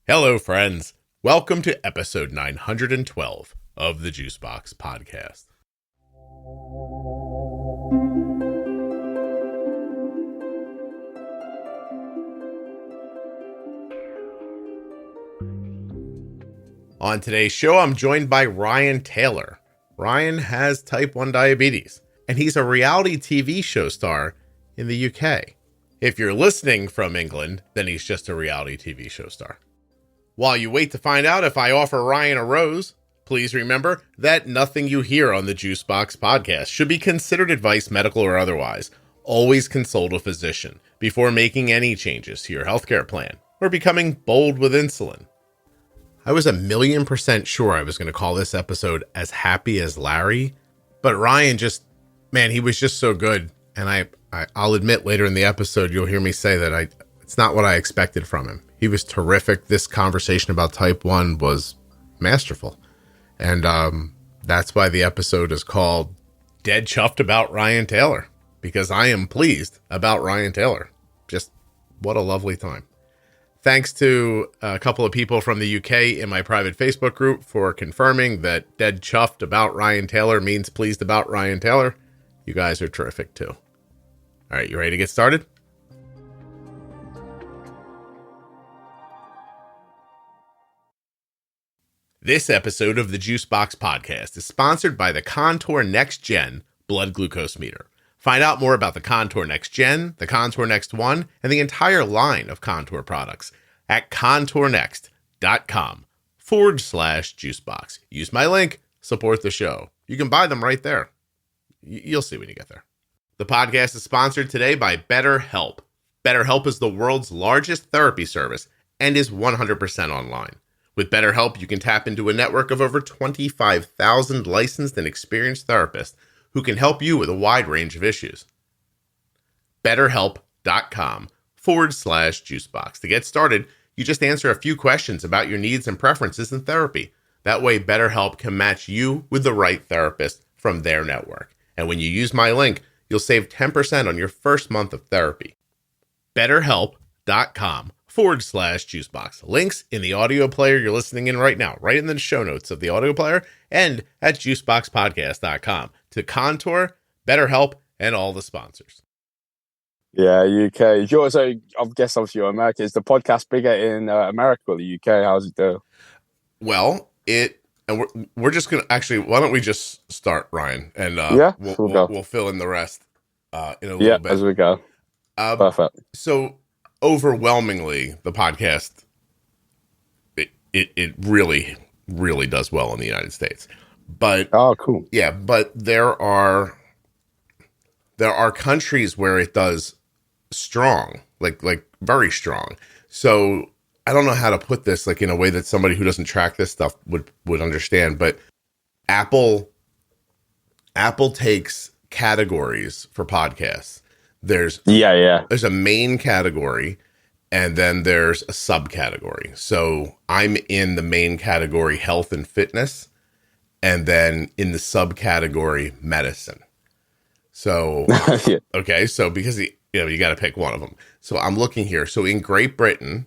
Hello, friends. Welcome to episode 912 of the Juicebox Podcast. On today's show, I'm joined by Ryan Taylor. Ryan has type 1 diabetes, and he's a reality TV show star in the UK. If you're listening from England, then he's just a reality TV show star. While you wait to find out if I offer Ryan a rose, please remember that nothing you hear on the Juicebox Podcast should be considered advice, medical or otherwise. Always consult a physician before making any changes to your healthcare plan or becoming bold with insulin. I was 1,000,000% sure I was going to call this episode As Happy as Larry, but Ryan he was just so good. And I'll admit later in the episode, you'll hear me say that it's not what I expected from him. He was terrific. This conversation about type 1 was masterful. And that's why the episode is called Dead Chuffed About Ryan Taylor, because I am pleased about Ryan Taylor. Just what a lovely time. Thanks to a couple of people from the UK in my private Facebook group for confirming that Dead Chuffed About Ryan Taylor means pleased about Ryan Taylor. You guys are terrific too. All right, you ready to get started? This episode of the Juicebox Podcast is sponsored by the Contour Next Gen blood glucose meter. Find out more about the Contour Next Gen, the Contour Next One, and the entire line of Contour products at contournext.com/juicebox. Use my link, support the show. You can buy them right there. You'll see when you get there. The podcast is sponsored today by BetterHelp. BetterHelp is the world's largest therapy service and is 100% online. With BetterHelp, you can tap into a network of over 25,000 licensed and experienced therapists who can help you with a wide range of issues. BetterHelp.com/juicebox. To get started, you just answer a few questions about your needs and preferences in therapy. That way, BetterHelp can match you with the right therapist from their network. And when you use my link, you'll save 10% on your first month of therapy. BetterHelp.com/juicebox. Links in the audio player you're listening in right now, right in the show notes of the audio player, and at juiceboxpodcast.com to Contour, BetterHelp, and all the sponsors. Yeah, UK. So I guess obviously you're American. Is the podcast bigger in America or the UK? How's it do? Well, we're just gonna actually. Why don't we just start, Ryan? And we'll fill in the rest in a little bit as we go. Perfect. So overwhelmingly, the podcast it really does well in the United States. But cool. Yeah, but there are countries where it does strong, like very strong. So I don't know how to put this like in a way that somebody who doesn't track this stuff would understand, but Apple takes categories for podcasts. There's a main category and then there's a subcategory. So I'm in the main category health and fitness, and then in the subcategory medicine. So okay, so because you got to pick one of them. So I'm looking here. So in Great Britain,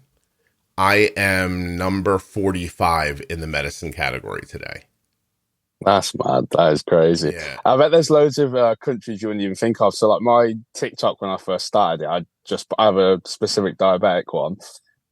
I am number 45 in the medicine category today. That's mad. That is crazy. Yeah. I bet there's loads of countries you wouldn't even think of. So like my TikTok, when I first started it, I have a specific diabetic one.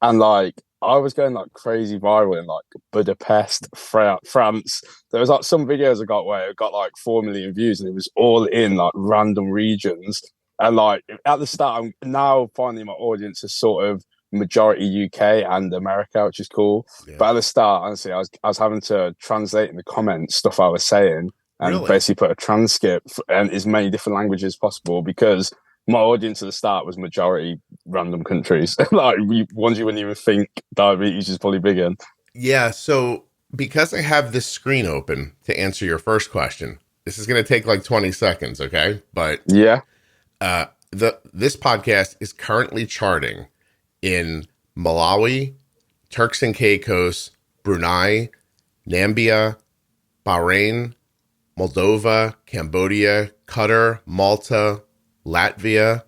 And like, I was going like crazy viral in like Budapest, France. There was like some videos I got where it got like 4 million views and it was all in like random regions. And like at the start, I'm now finding my audience is sort of majority UK and America, which is cool. Yeah. But at the start, honestly, I was having to translate in the comments stuff I was saying and basically put a transcript in as many different languages as possible because my audience at the start was majority random countries, like ones you wouldn't even think diabetes is probably big in. Yeah, so because I have this screen open to answer your first question, this is going to take like 20 seconds, okay? But yeah, this podcast is currently charting in Malawi, Turks and Caicos, Brunei, Namibia, Bahrain, Moldova, Cambodia, Qatar, Malta, Latvia,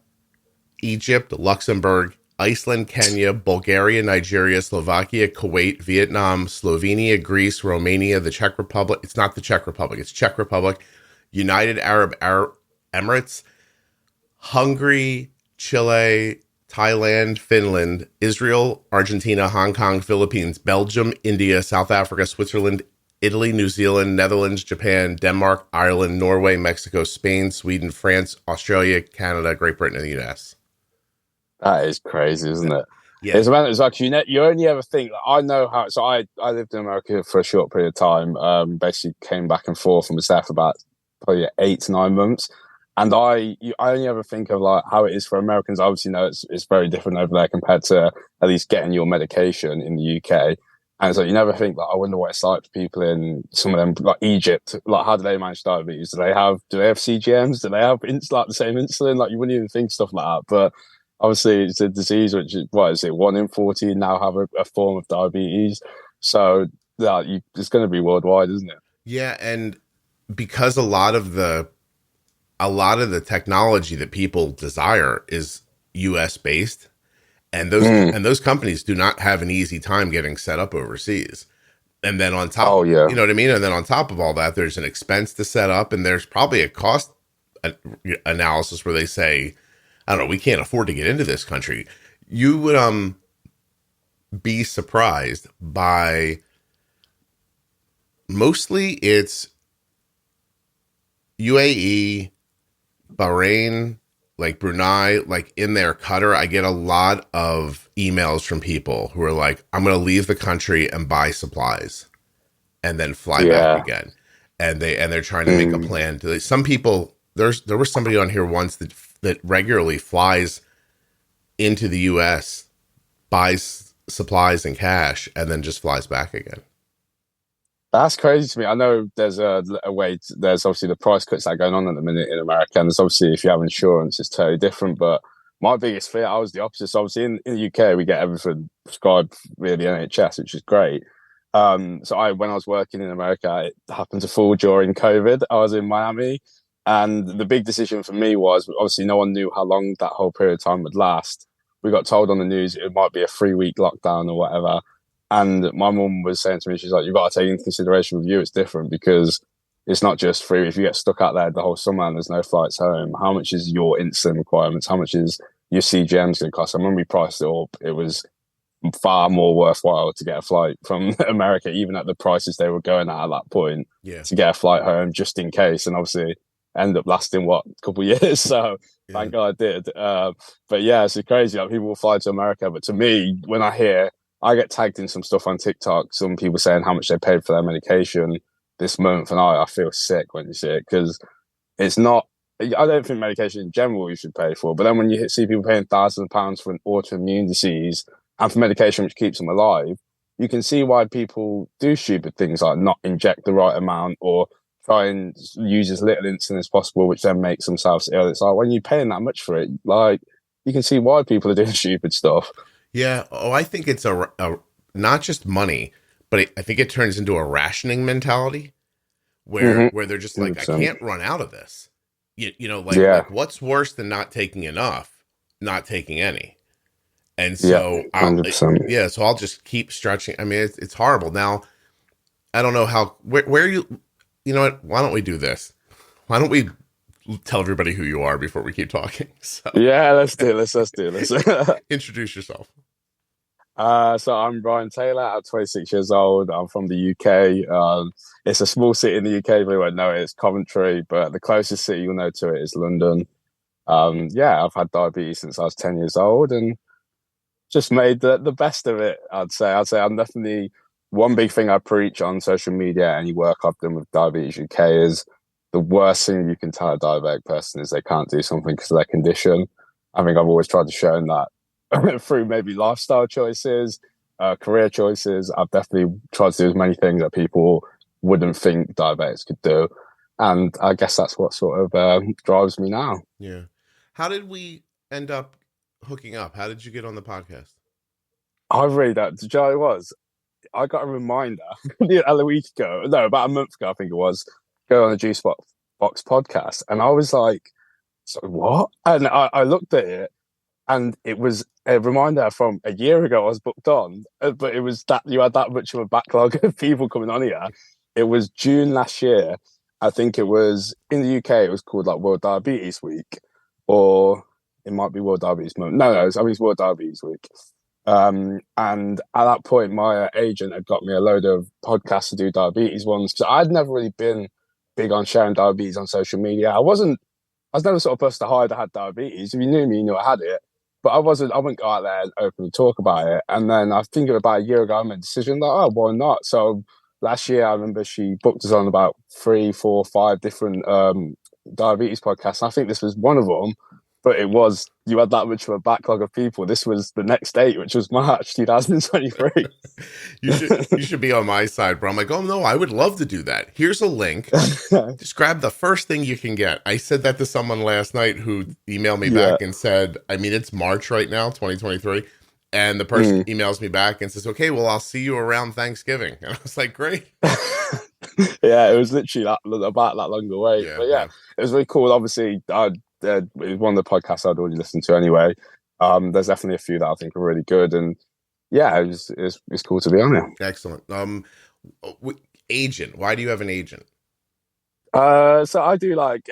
Egypt, Luxembourg, Iceland, Kenya, Bulgaria, Nigeria, Slovakia, Kuwait, Vietnam, Slovenia, Greece, Romania, the Czech Republic. It's not the Czech Republic. It's Czech Republic, United Arab Emirates, Hungary, Chile, Thailand, Finland, Israel, Argentina, Hong Kong, Philippines, Belgium, India, South Africa, Switzerland, Italy, New Zealand, Netherlands, Japan, Denmark, Ireland, Norway, Mexico, Spain, Sweden, France, Australia, Canada, Great Britain, and the US. That is crazy, isn't it? Yeah. It's like you only ever think, like, I know how. So I lived in America for a short period of time. Basically came back and forth and was there for about probably 8 to 9 months. And I only ever think of like how it is for Americans. I obviously know it's very different over there compared to at least getting your medication in the UK. And so you never think like, I wonder what it's like for people in some of them, like Egypt. Like, how do they manage diabetes? Do they have CGMs? Do they have like the same insulin? Like, you wouldn't even think stuff like that. But obviously, it's a disease which is, what is it? 1 in 40 now have a form of diabetes. So it's going to be worldwide, isn't it? Yeah, and because a lot of the technology that people desire is US based, and those companies do not have an easy time getting set up overseas. And then on top, you know what I mean? And then on top of all that, there's an expense to set up, and there's probably a cost analysis where they say, I don't know, we can't afford to get into this country. You would be surprised by, mostly it's UAE, Bahrain, like Brunei, like in their Qatar. I get a lot of emails from people who are like, I'm going to leave the country and buy supplies and then fly back again. And they're trying to make a plan. Some people, there was somebody on here once that regularly flies into the US, buys supplies and cash, and then just flies back again. That's crazy to me. I know there's a way. There's obviously the price cuts that are going on at the minute in America, and there's obviously, if you have insurance, it's totally different. But my biggest fear, I was the opposite. So obviously in the UK, we get everything prescribed via the NHS, which is great. When I was working in America, it happened to fall during COVID. I was in Miami, and the big decision for me was, obviously no one knew how long that whole period of time would last. We got told on the news it might be a 3-week lockdown or whatever. And my mum was saying to me, she's like, you've got to take into consideration with you, it's different because it's not just free. If you get stuck out there the whole summer and there's no flights home, how much is your insulin requirements? How much is your CGMs going to cost? And when we priced it up, it was far more worthwhile to get a flight from America, even at the prices they were going at that point, to get a flight home just in case. And obviously ended up lasting, a couple of years. So thank God I did. But yeah, it's crazy. Like, people will fly to America. But to me, when I get tagged in some stuff on TikTok, some people saying how much they paid for their medication this month, and I feel sick when you see it, because it's not, I don't think medication in general you should pay for, but then when you see people paying thousands of pounds for an autoimmune disease and for medication which keeps them alive, you can see why people do stupid things like not inject the right amount or try and use as little insulin as possible, which then makes themselves ill. It's like, when you're paying that much for it, like, you can see why people are doing stupid stuff. Yeah. Oh, I think it's a not just money, but I think it turns into a rationing mentality where they're just like, 100%. I can't run out of this. Like, what's worse than not taking enough? Not taking any. And so, so I'll just keep stretching. I mean, it's horrible. Now, I don't know where you know what? Why don't we do this? Why don't we tell everybody who you are before we keep talking? So. Yeah, let's do this. Introduce yourself. So I'm Brian Taylor. I'm 26 years old. I'm from the UK. It's a small city in the UK. If you won't know it, it's Coventry, but the closest city you'll know to it is London. I've had diabetes since I was 10 years old and just made the best of it, I'd say. I'm definitely, one big thing I preach on social media, any work I've done with Diabetes UK, is the worst thing you can tell a diabetic person is they can't do something because of their condition. I think I've always tried to show that through maybe lifestyle choices, career choices. I've definitely tried to do as many things that people wouldn't think diabetics could do. And I guess that's what sort of drives me now. Yeah. How did we end up hooking up? How did you get on the podcast? I really don't. Do you know what it was? I got a reminder a week ago, no, about a month ago, I think it was, go on the Juicebox Podcast. And I was like, so what? And I looked at it And it was a reminder from a year ago I was booked on, but it was that you had that much of a backlog of people coming on here. It was June last year. I think it was in the UK, it was called like World Diabetes Week, or it might be World Diabetes Month. No, I think it's World Diabetes Week. And at that point, my agent had got me a load of podcasts to do diabetes ones, because I'd never really been big on sharing diabetes on social media. I was never the sort of person to hide I had diabetes. If you knew me, you knew I had it. But I wouldn't go out there and openly talk about it. And then I think about a year ago, I made a decision like, oh, why not? So last year, I remember she booked us on about 3, 4, 5 different diabetes podcasts. And I think this was one of them. But you had that much of a backlog of people. This was the next date, which was March 2023. You should be on my side, bro. I'm like, oh no, I would love to do that. Here's a link. Just grab the first thing you can get. I said that to someone last night who emailed me back and said, I mean, it's March right now, 2023. And the person emails me back and says, okay, well, I'll see you around Thanksgiving. And I was like, great. Yeah, it was literally about that long away. Yeah, but it was really cool. Obviously, it was one of the podcasts I'd already listened to anyway. There's definitely a few that I think are really good, and it's cool to be on here. Excellent. Agent. Why do you have an agent? So I do like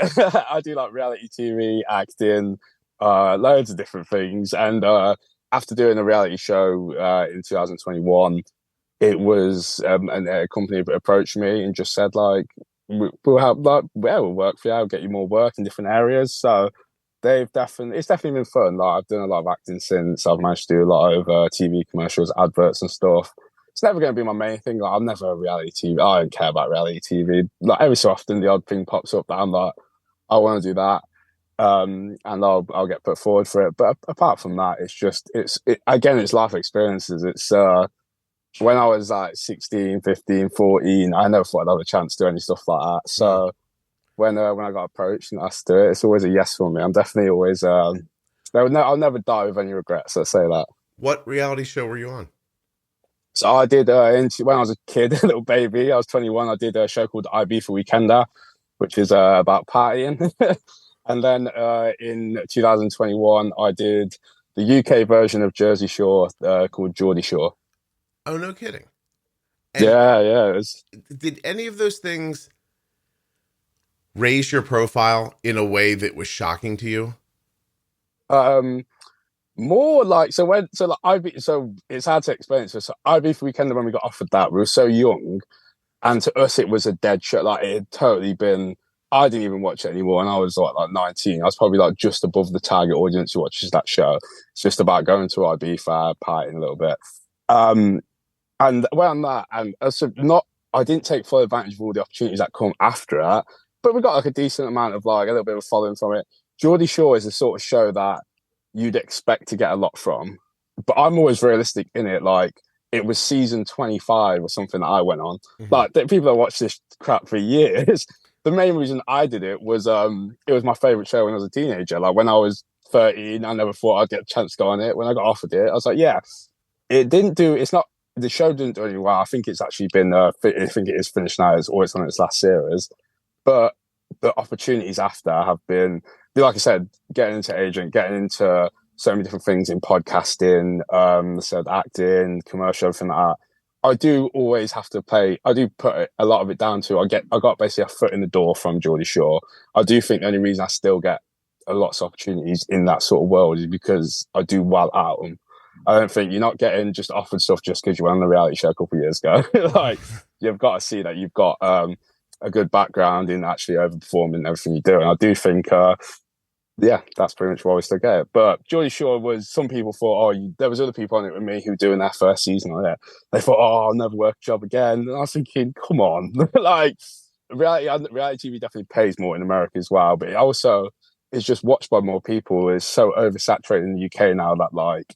reality TV, acting, loads of different things. And after doing a reality show in 2021, it was a company approached me and just said like, we'll have we'll work for you. I'll get you more work in different areas. So it's definitely been fun. Like I've done a lot of acting since. I've managed to do a lot of TV commercials, adverts, and stuff. It's never going to be my main thing. Like I'm never a reality TV. I don't care about reality TV. Like every so often, the odd thing pops up that I'm like, I want to do that, and I'll get put forward for it. But apart from that, it's life experiences. It's when I was like 16, 15, 14, I never thought I'd have a chance to do any stuff like that. So when I got approached and asked to do it, it's always a yes for me. I'm definitely always I'll never die with any regrets. Let's say that. What reality show were you on? So I did when I was a kid, a little baby. I was 21. I did a show called IB for Weekender, which is about partying. And then in 2021, I did the UK version of Jersey Shore called Geordie Shore. Oh, no kidding. And yeah. Did any of those things raise your profile in a way that was shocking to you? More like it's hard to explain. So IB for Weekender, when we got offered that, we were so young, and to us it was a dead show. Like it had totally been. I didn't even watch it anymore, and I was like 19. I was probably like just above the target audience who watches that show. It's just about going to IB for partying a little bit. And around that, and I didn't take full advantage of all the opportunities that come after that, but we got like a decent amount of like a little bit of a following from it. Geordie Shore is the sort of show that you'd expect to get a lot from, but I'm always realistic in it. Like it was season 25 or something that I went on. Mm-hmm. Like people that watch this crap for years. The main reason I did it was my favorite show when I was a teenager. Like when I was 13, I never thought I'd get a chance to go on it. When I got offered it, I was like, yeah. The show didn't do any well. I think it's actually been. I think it is finished now. It's always on its last series, but the opportunities after have been, like I said, getting into agent, getting into so many different things in podcasting, acting, commercial, everything like that. I do always have to pay. I do put a lot of it down to I got basically a foot in the door from Geordie Shore. I do think the only reason I still get lots of opportunities in that sort of world is because I do well out them. I don't think you're not getting just offered stuff just because you went on the reality show a couple of years ago. Like you've got to see that you've got a good background in actually overperforming everything you do. And I do think, that's pretty much why we still get it. But Geordie Shore was, some people thought, there was other people on it with me who were doing their first season on it. They thought, I'll never work a job again. And I was thinking, come on. Like reality TV definitely pays more in America as well. But it also is just watched by more people. It's so oversaturated in the UK now that like,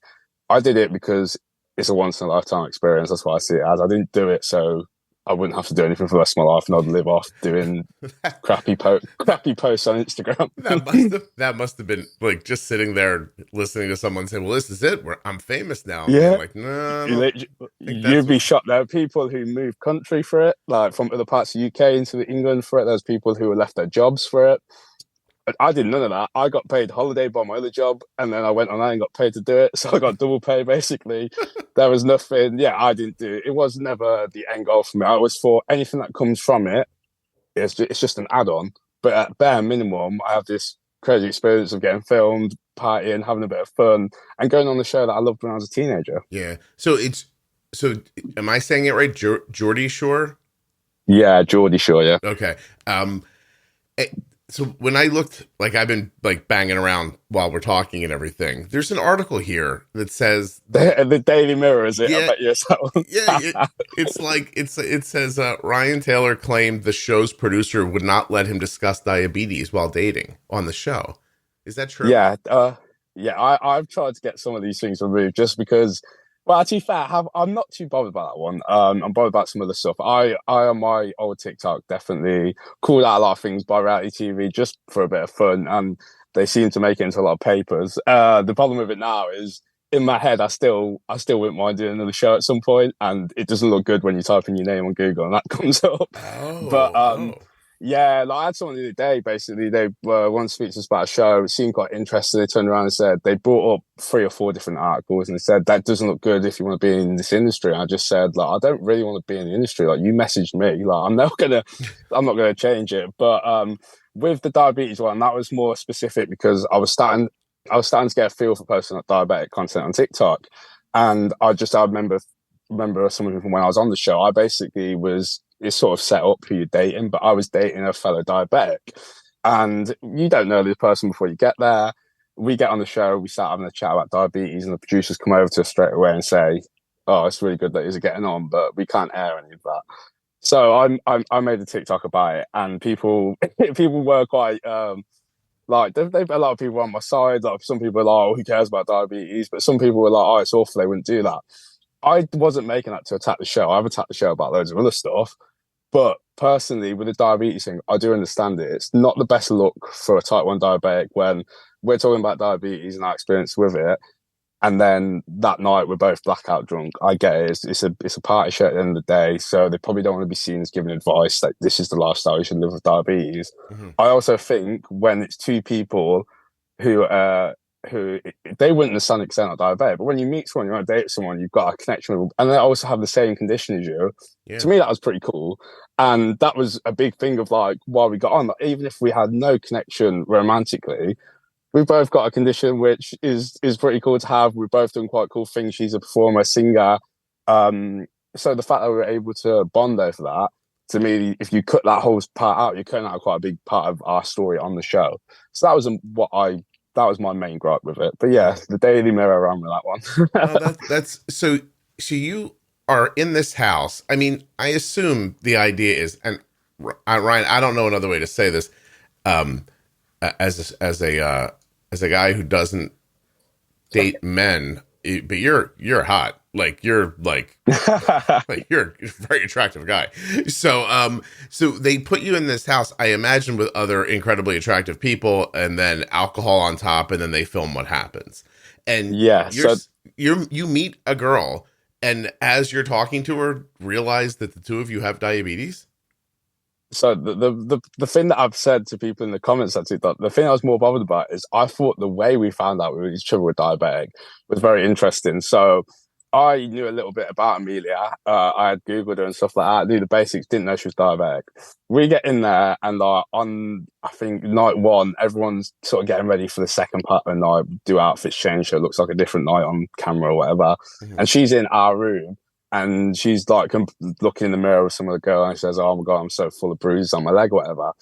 I did it because it's a once in a lifetime experience. That's what I see it as. I didn't do it so I wouldn't have to do anything for the rest of my life and I'd live off doing crappy posts on Instagram. that must have been like just sitting there listening to someone say, well, this is it. I'm famous now. Yeah. Like, no. You'd be shocked. There are people who move country for it, like from other parts of the UK into England for it. There's people who have left their jobs for it. I did none of that. I got paid holiday by my other job, and then I went on and got paid to do it. So I got double pay basically. There was nothing. Yeah, I didn't do it. It was never the end goal for me. I was for anything that comes from it. It's just an add-on. But at bare minimum, I have this crazy experience of getting filmed, partying, having a bit of fun, and going on the show that I loved when I was a teenager. Yeah. So am I saying it right? Geordie Shore? Yeah, Geordie Shore, yeah. Okay. So when I looked, like I've been like banging around while we're talking and everything, there's an article here that says the Daily Mirror, is it? Yeah, I bet you it's that one. Yeah, it says Ryan Taylor claimed the show's producer would not let him discuss diabetes while dating on the show. Is that true? Yeah, I've tried to get some of these things removed just because. Well, to be fair, I'm not too bothered about that one. I'm bothered about some other stuff. I on my old TikTok definitely called out a lot of things by reality TV just for a bit of fun, and they seem to make it into a lot of papers. The problem with it now is in my head, I still wouldn't mind doing another show at some point, and it doesn't look good when you type in your name on Google and that comes up. Yeah, like I had someone the other day, basically, they wanted to speak to us about a show, it seemed quite interested. They turned around and said, they brought up 3 or 4 different articles and they said, that doesn't look good if you want to be in this industry. And I just said, like, I don't really want to be in the industry. Like, you messaged me, like, I'm not gonna change it. But with the diabetes one, that was more specific because I was starting to get a feel for posting like diabetic content on TikTok. And I remember someone from when I was on the show, I basically was, it's sort of set up who you're dating, but I was dating a fellow diabetic. And you don't know this person before you get there. We get on the show, we start having a chat about diabetes, and the producers come over to us straight away and say, oh, it's really good that he's getting on, but we can't air any of that. So I made a TikTok about it, and people were quite like they've a lot of people on my side. Like some people are like, oh, who cares about diabetes? But some people were like, oh, it's awful, they wouldn't do that. I wasn't making that to attack the show. I've attacked the show about loads of other stuff. But personally, with the diabetes thing, I do understand it. It's not the best look for a type 1 diabetic when we're talking about diabetes and our experience with it. And then that night, we're both blackout drunk. I get it. It's a party show at the end of the day. So they probably don't want to be seen as giving advice that this is the lifestyle you should live with diabetes. Mm-hmm. I also think when it's 2 people who they wouldn't understand the extent of diabetic, but when you meet someone, you want to date someone, you've got a connection with, and they also have the same condition as you. Yeah. To me, that was pretty cool, and that was a big thing of like why we got on. Like, even if we had no connection romantically, we've both got a condition which is pretty cool to have. We've both done quite cool things. She's a performer, singer, so the fact that we were able to bond over that, to me, if you cut that whole part out, you're cutting out quite a big part of our story on the show. So that was my main gripe with it. But yeah, the Daily Mirror ran with that one. That's so you are in this house. I mean, I assume the idea is, and Ryan, I don't know another way to say this, as a guy who doesn't date men, but you're hot. Like you're like you're a very attractive guy. So they put you in this house, I imagine, with other incredibly attractive people, and then alcohol on top, and then they film what happens. And you meet a girl, and as you're talking to her, realize that the 2 of you have diabetes. So the thing that I've said to people in the comments that the thing I was more bothered about is I thought the way we found out each other were diabetic was very interesting. So I knew a little bit about Amelia. I had Googled her and stuff like that. I knew the basics, didn't know she was diabetic. We get in there and like on, I think, night 1, everyone's sort of getting ready for the second part of the night, do outfits change, so it looks like a different night on camera or whatever. Mm-hmm. And she's in our room and she's like looking in the mirror with some of the girl and she says, oh my God, I'm so full of bruises on my leg or whatever.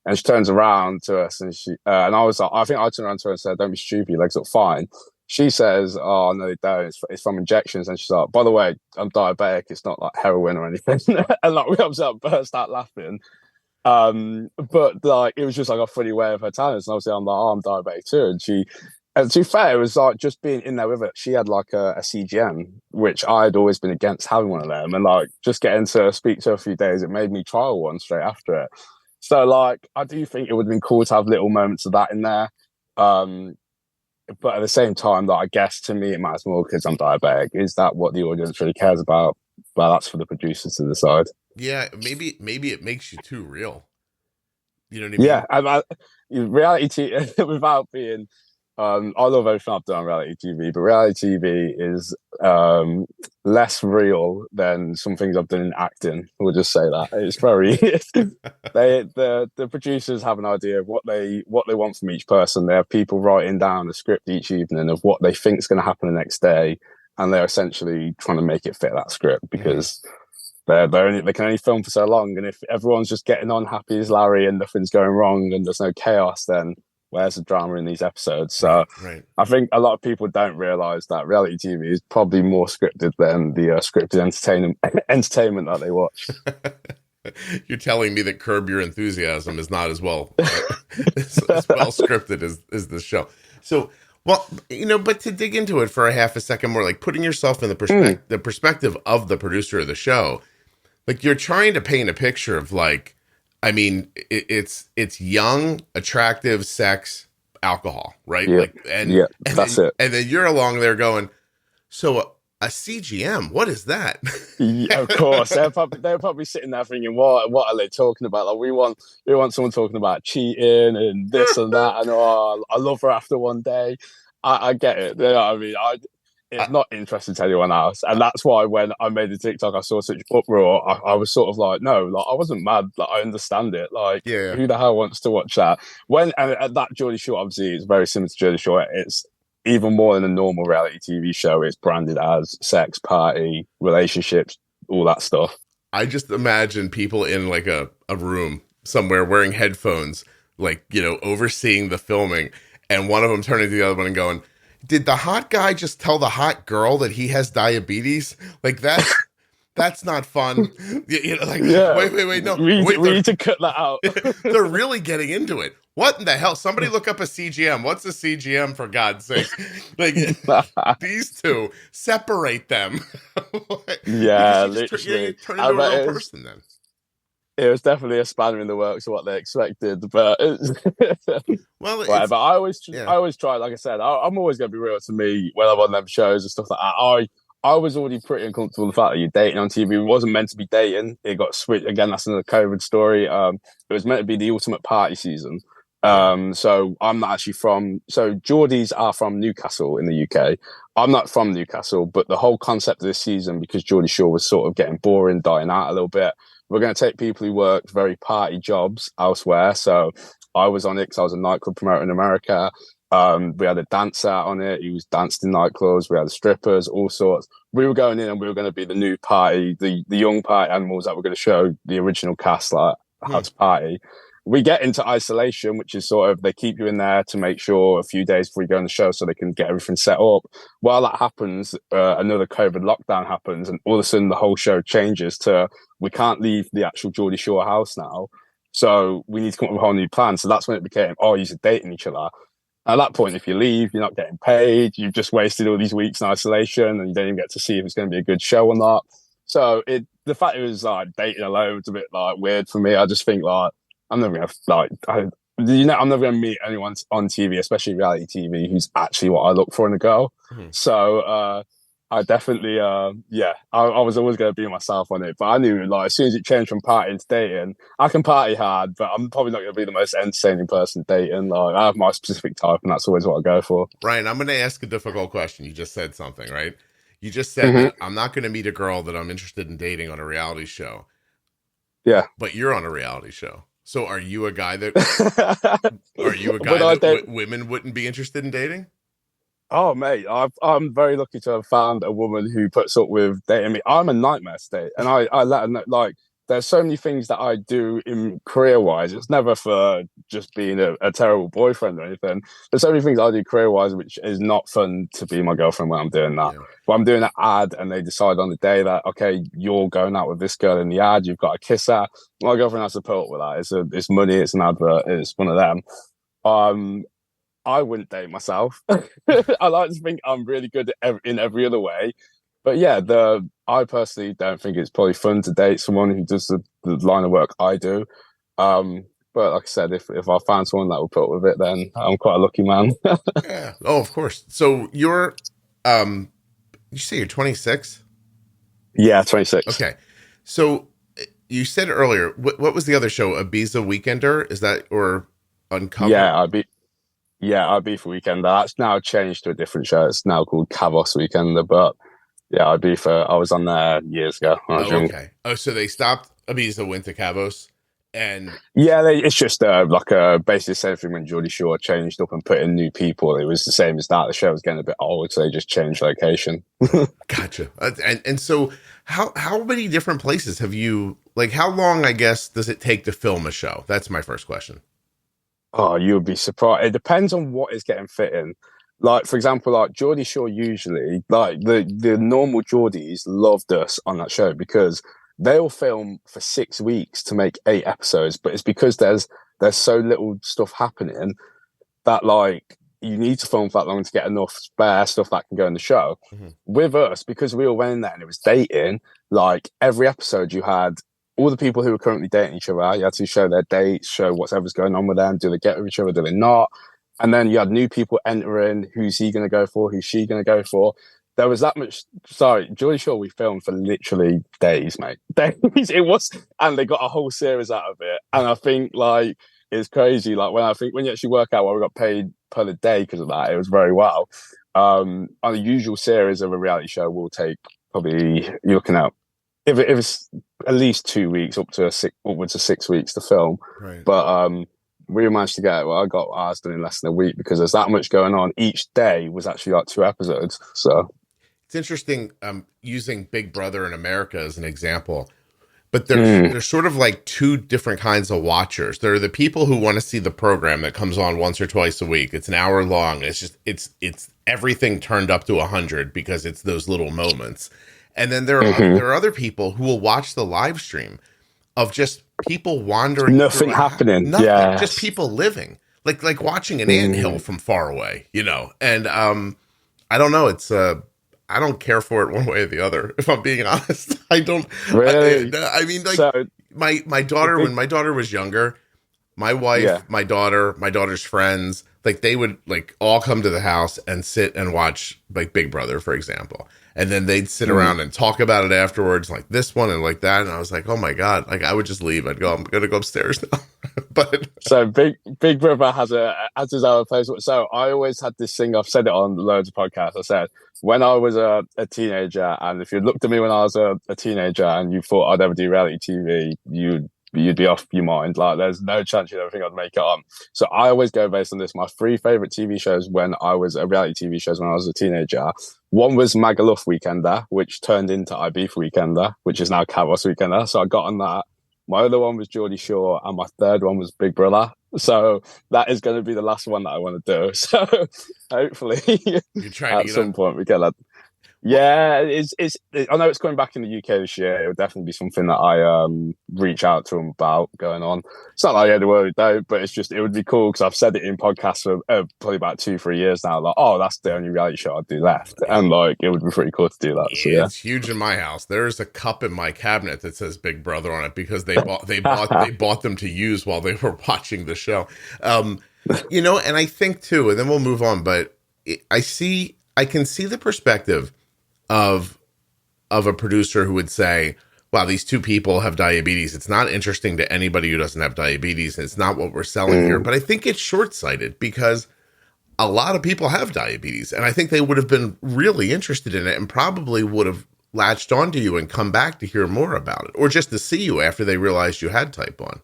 And she turns around to us and and I was like, I think I turned around to her and said, don't be stupid, your legs look fine. She says, oh, no, they don't. It's from injections. And she's like, by the way, I'm diabetic. It's not like heroin or anything. And like, we burst out laughing. But like, it was just like a funny way of her telling us. And obviously I'm like, oh, I'm diabetic too. And to be fair, it was like just being in there with it. She had like a CGM, which I'd always been against having one of them. And like, just getting to speak to her a few days, it made me trial one straight after it. So like, I do think it would have been cool to have little moments of that in there. But at the same time, that I guess to me it matters more because I'm diabetic. Is that what the audience really cares about? Well, that's for the producers to decide. Yeah, maybe it makes you too real. You know what I mean? Yeah, reality TV without being. I love everything I've done on reality TV, but reality TV is less real than some things I've done in acting. We'll just say that it's very. The producers have an idea of what they want from each person. They have people writing down a script each evening of what they think is going to happen the next day, and they're essentially trying to make it fit that script because they can only film for so long. And if everyone's just getting on happy as Larry and nothing's going wrong and there's no chaos, then where's the drama in these episodes? So right. I think a lot of people don't realize that reality TV is probably more scripted than the scripted entertainment that they watch. You're telling me that Curb Your Enthusiasm is not as well as well scripted as this show. So, well, but to dig into it for a half a second more, like putting yourself in the perspective of the producer of the show, like you're trying to paint a picture of like, I mean, it's young, attractive sex, alcohol, right? Yeah. Like, and that's it. And then you're along there going, so a CGM, what is that? Yeah, of course, they're probably sitting there thinking, what are they talking about? Like we want someone talking about cheating and this and that, and I love her after one day. I get it. You know what I mean? It's not interesting to anyone else. And that's why when I made the TikTok, I saw such uproar. I was sort of like, no, like I wasn't mad. Like I understand it. Like, who the hell wants to watch that? And that Geordie Shore, obviously, is very similar to Geordie Shore. It's even more than a normal reality TV show. It's branded as sex, party, relationships, all that stuff. I just imagine people in like a room somewhere wearing headphones, like, overseeing the filming, and one of them turning to the other one and going, did the hot guy just tell the hot girl that he has diabetes? Like that's not fun. Wait, no. We need to cut that out. They're really getting into it. What in the hell? Somebody look up a CGM. What's a CGM, for God's sake? Like, these two, separate them. Yeah, literally. You turn into a real person then. It was definitely a spanner in the works of what they expected, but whatever. I always try. Like I said, I'm always going to be real to me when I'm on them shows and stuff like that. I was already pretty uncomfortable with the fact that you're dating on TV. It wasn't meant to be dating. It got switched again. That's another COVID story. It was meant to be the ultimate party season. So I'm not actually so Geordies are from Newcastle in the UK. I'm not from Newcastle, but the whole concept of this season, because Geordie Shore was sort of getting boring, dying out a little bit, we're going to take people who worked very party jobs elsewhere. So I was on it because I was a nightclub promoter in America. We had a dancer on it. He was danced in nightclubs. We had the strippers, all sorts. We were going in and we were going to be the new party, the young party animals that were going to show the original cast like how to party. We get into isolation, which is sort of, they keep you in there to make sure a few days before you go on the show so they can get everything set up. While that happens, another COVID lockdown happens, and all of a sudden the whole show changes to, we can't leave the actual Geordie Shore house now. So we need to come up with a whole new plan. So that's when it became, you're dating each other. At that point, if you leave, you're not getting paid. You've just wasted all these weeks in isolation and you don't even get to see if it's going to be a good show or not. So the fact it was like dating alone was a bit like weird for me. I just think like, I'm never going to I'm never going to meet anyone on TV, especially reality TV, who's actually what I look for in a girl. Mm-hmm. So I definitely, I was always going to be myself on it. But I knew like as soon as it changed from partying to dating, I can party hard, but I'm probably not going to be the most entertaining person dating. Like I have my specific type, and that's always what I go for. Ryan, I'm going to ask a difficult question. You just said something, right? You just said that I'm not going to meet a girl that I'm interested in dating on a reality show. Yeah, but you're on a reality show. So are you a guy that women wouldn't be interested in dating? Oh, mate, I'm very lucky to have found a woman who puts up with dating me. I'm a nightmare state, and I let her know, like, there's so many things that I do in career-wise. It's never for just being a terrible boyfriend or anything. There's so many things I do career-wise which is not fun to be my girlfriend when I'm doing that. Yeah. When I'm doing an ad and they decide on the day that, okay, you're going out with this girl in the ad, you've got to kiss her. My girlfriend has to put up with that. It's money, it's an advert, it's one of them. I wouldn't date myself. I like to think I'm really good in every other way. But yeah, I personally don't think it's probably fun to date someone who does the line of work I do. But like I said, if I found someone that would put up with it, then I'm quite a lucky man. Yeah. Oh, of course. So you're, you say you're 26? Yeah, 26. Okay. So you said earlier, what was the other show? Ibiza Weekender? Is that, or? Uncover? I'd be for Weekender. That's now changed to a different show. It's now called Kavos Weekender, but yeah, I was on there years ago when I was Oh, young. okay. Oh, so they stopped. I mean, so went to Cabos, and Yeah, it's just basically the same thing when Geordie Shore changed up and put in new people. It was the same as that. The show was getting a bit old, so they just changed location. gotcha. And so how many different places have you, like, how long, I guess, does it take to film a show? That's my first question. Oh, you would be surprised. It depends on what is getting fit in. Like, for example, like Geordie Shore usually, like the normal Geordies loved us on that show because they'll film for 6 weeks to make 8 episodes, but it's because there's so little stuff happening that like you need to film for that long to get enough spare stuff that can go in the show. Mm-hmm. With us, because we all went in there and it was dating, like every episode you had all the people who were currently dating each other. You had to show their dates, show whatever's going on with them. Do they get with each other? Do they not? And then you had new people entering. Who's he going to go for? Who's she going to go for? There was that much. Sorry, Geordie Shore, we filmed for literally days, mate. Days. It was, and they got a whole series out of it. And I think like it's crazy. Like when you actually work out what we got paid per day because of that, it was very well. On a usual series of a reality show will take probably you're looking at if it's at least 2 weeks upwards of 6 weeks to film. Right. But we managed to get I got ours done in less than a week because there's that much going on. Each day was actually like 2 episodes. So it's interesting using Big Brother in America as an example, but there's sort of like two different kinds of watchers. There are the people who want to see the program that comes on once or twice a week. It's an hour long. It's just it's everything turned up to 100 because it's those little moments. And then there are other people who will watch the live stream of just people wandering, nothing happening, just people living, like watching an anthill from far away, you know. And I don't know, it's I don't care for it one way or the other, if I'm being honest. I don't really. I mean, like so, my daughter, when my daughter was younger, my wife, my daughter's friends, like they would like all come to the house and sit and watch like Big Brother, for example. And then they'd sit around and talk about it afterwards, like this one and like that. And I was like, oh my God, like I would just leave. I'd go, I'm going to go upstairs now. But so Big Brother has his own place. So I always had this thing. I've said it on loads of podcasts. I said, when I was a teenager, and if you looked at me when I was a teenager and you thought I'd ever do reality TV, you'd be off your mind. Like there's no chance you'd ever think I'd make it on. So I always go based on this. My 3 favorite TV shows when I was reality TV shows when I was a teenager. One was Magaluf Weekender, which turned into Ibiza Weekender, which is now Kavos Weekender. So I got on that. My other one was Geordie Shore, and my third one was Big Brother. So that is going to be the last one that I want to do. So hopefully at some point we get that. Yeah, I know it's coming back in the UK this year. It would definitely be something that I reach out to them about going on. It's not like I had to worry though, but it's just it would be cool because I've said it in podcasts for probably about 2-3 years now. Like, oh, that's the only reality show I do left, and like it would be pretty cool to do that. So, yeah, it's huge in my house. There's a cup in my cabinet that says Big Brother on it because they bought them to use while they were watching the show. You know, and I think too, and then we'll move on. But I can see the perspective of a producer who would say, wow, these two people have diabetes. It's not interesting to anybody who doesn't have diabetes. It's not what we're selling here. But I think it's short-sighted because a lot of people have diabetes. And I think they would have been really interested in it and probably would have latched onto you and come back to hear more about it or just to see you after they realized you had type 1.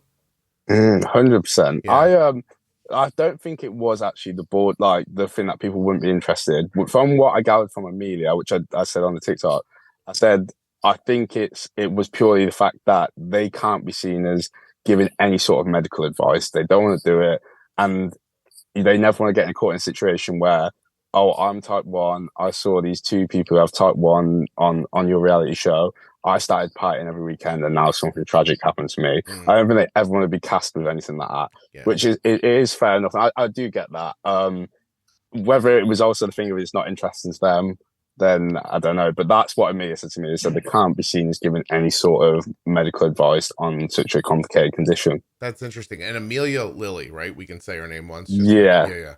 100%. Yeah. I don't think it was actually the board, like the thing that people wouldn't be interested. From what I gathered from Amelia, which I said on the TikTok, I said I think it was purely the fact that they can't be seen as giving any sort of medical advice. They don't want to do it, and they never want to get caught in a situation where, oh, I'm type 1. I saw these 2 people who have type 1 on your reality show. I started partying every weekend and now something tragic happened to me. I don't think they ever want to be cast with anything like that, which it is fair enough. I do get that. Whether it was also the thing of it's not interesting to them, then I don't know. But that's what Amelia said to me. They said they can't be seen as giving any sort of medical advice on such a complicated condition. That's interesting. And Amelia Lilly, right? We can say her name once. Yeah.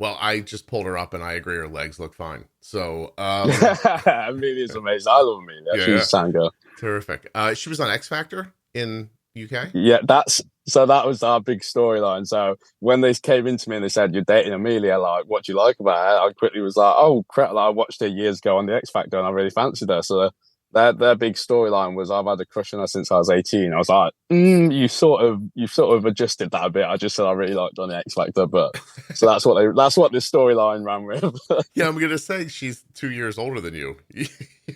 Well, I just pulled her up and I agree her legs look fine. So Amelia's amazing. I love Amelia. She's a girl. Terrific. She was on X Factor in UK. Yeah, that's So that was our big storyline. So when they came into me and they said, "You're dating Amelia, like, what do you like about her?" I quickly was like, "Oh, crap, like, I watched her years ago on the X Factor and I really fancied her." So their big storyline was, I've had a crush on her since I was 18. I was like, you've sort of adjusted that a bit. I just said I really liked her on the X Factor, but so that's what this storyline ran with. Yeah, I'm gonna say she's 2 years older than you.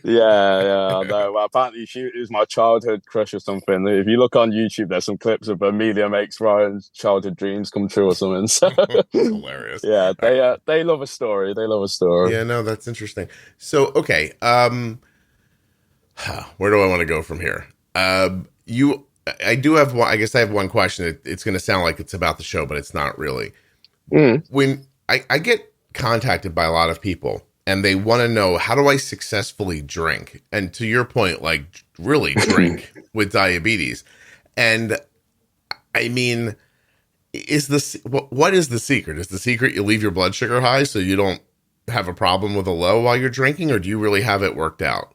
Yeah, no. Well, apparently she is my childhood crush or something. If you look on YouTube, there's some clips of Amelia makes Ryan's childhood dreams come true or something. So Hilarious. yeah, they love a story. They love a story. Yeah, no, that's interesting. So, okay, where do I want to go from here? I do have one. I guess I have one question. It's going to sound like it's about the show, but it's not really. When I get contacted by a lot of people and they want to know, how do I successfully drink? And to your point, like, really drink with diabetes. And I mean, what is the secret? Is the secret you leave your blood sugar high so you don't have a problem with a low while you're drinking, or do you really have it worked out?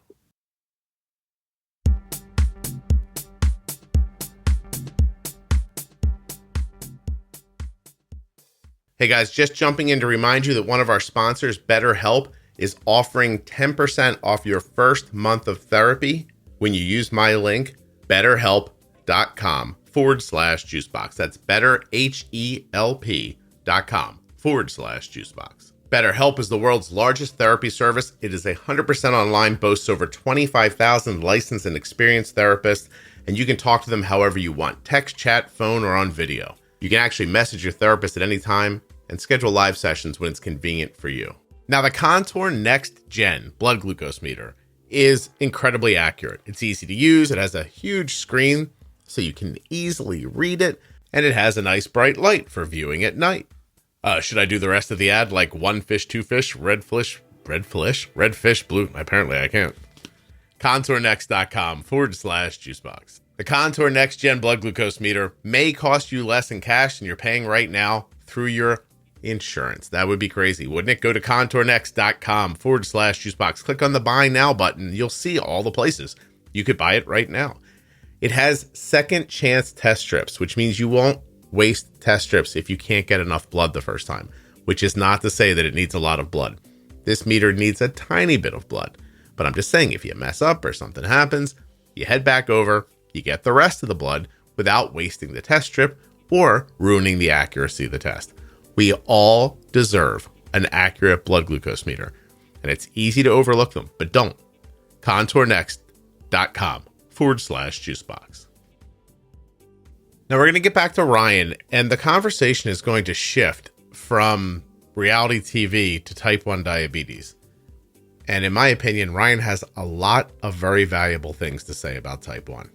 Hey guys, just jumping in to remind you that one of our sponsors, BetterHelp, is offering 10% off your first month of therapy when you use my link, betterhelp.com/juicebox. That's betterhelp.com/juicebox. BetterHelp is the world's largest therapy service. It is 100% online, boasts over 25,000 licensed and experienced therapists, and you can talk to them however you want, text, chat, phone, or on video. You can actually message your therapist at any time and schedule live sessions when it's convenient for you. Now, the Contour Next Gen blood glucose meter is incredibly accurate. It's easy to use. It has a huge screen so you can easily read it, and it has a nice bright light for viewing at night. Should I do the rest of the ad like one fish, two fish, red fish, blue? Apparently I can't. ContourNext.com/juicebox. The Contour Next Gen blood glucose meter may cost you less in cash than you're paying right now through your insurance. That would be crazy, wouldn't it? Go to ContourNext.com/juicebox. Click on the buy now button. You'll see all the places you could buy it right now. It has second chance test strips, which means you won't waste test strips if you can't get enough blood the first time, which is not to say that it needs a lot of blood. This meter needs a tiny bit of blood, but I'm just saying, if you mess up or something happens, you head back over, you get the rest of the blood without wasting the test strip or ruining the accuracy of the test. We all deserve an accurate blood glucose meter, and it's easy to overlook them, but don't. ContourNext.com/juicebox. Now we're going to get back to Ryan, and the conversation is going to shift from reality TV to type 1 diabetes. And in my opinion, Ryan has a lot of very valuable things to say about type 1.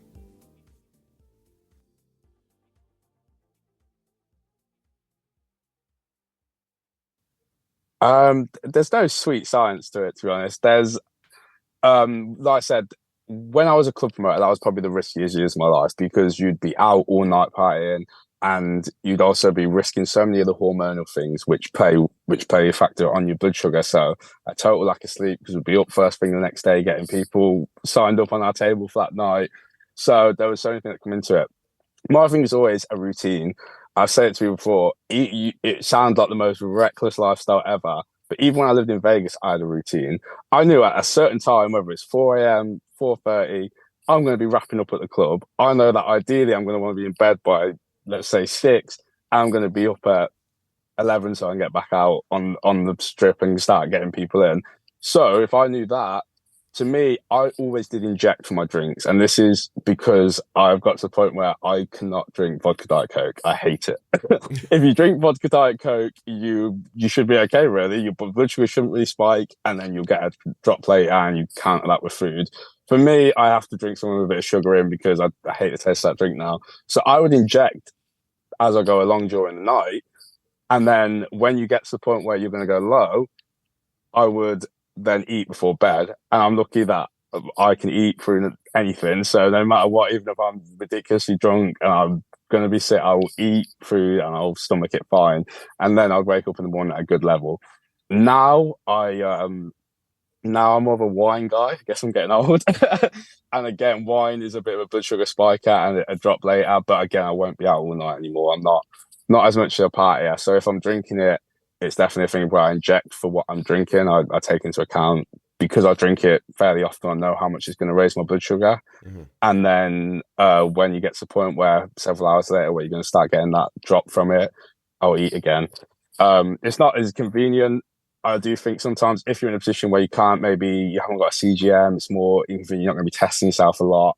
There's no sweet science to it, to be honest. There's, like I said, when I was a club promoter, that was probably the riskiest years of my life, because you'd be out all night partying, and you'd also be risking so many of the hormonal things which play a factor on your blood sugar. So a total lack of sleep, because we'd be up first thing the next day getting people signed up on our table for that night. So there was so many things that come into it. My thing is always a routine. I've said it to you before. It sounds like the most reckless lifestyle ever. But even when I lived in Vegas, I had a routine. I knew at a certain time, whether it's 4 a.m., 4:30, I'm going to be wrapping up at the club. I know that ideally I'm going to want to be in bed by, let's say, 6. I'm going to be up at 11 so I can get back out on the strip and start getting people in. So if I knew that, to me, I always did inject for my drinks. And this is because I've got to the point where I cannot drink vodka Diet Coke. I hate it. If you drink vodka Diet Coke, you should be okay, really. Your blood sugar shouldn't really spike, and then you'll get a drop later, and you counter that with food. For me, I have to drink something with a bit of sugar in, because I hate the taste of that drink now. So I would inject as I go along during the night. And then when you get to the point where you're going to go low, I would then eat before bed. And I'm lucky that I can eat through anything. So no matter what, even if I'm ridiculously drunk and I'm going to be sick, I will eat through and I'll stomach it fine. And then I'll wake up in the morning at a good level. Now Now I'm more of a wine guy. I guess I'm getting old. And again, wine is a bit of a blood sugar spiker and a drop later. But again, I won't be out all night anymore. I'm not as much of a partier. So if I'm drinking it, it's definitely a thing where I inject for what I'm drinking. I take into account, because I drink it fairly often, I know how much it's going to raise my blood sugar. Mm-hmm. And then when you get to the point where several hours later, where you're going to start getting that drop from it, I'll eat again. It's not as convenient. I do think sometimes if you're in a position where you can't, maybe you haven't got a CGM, it's more inconvenient, you're not going to be testing yourself a lot.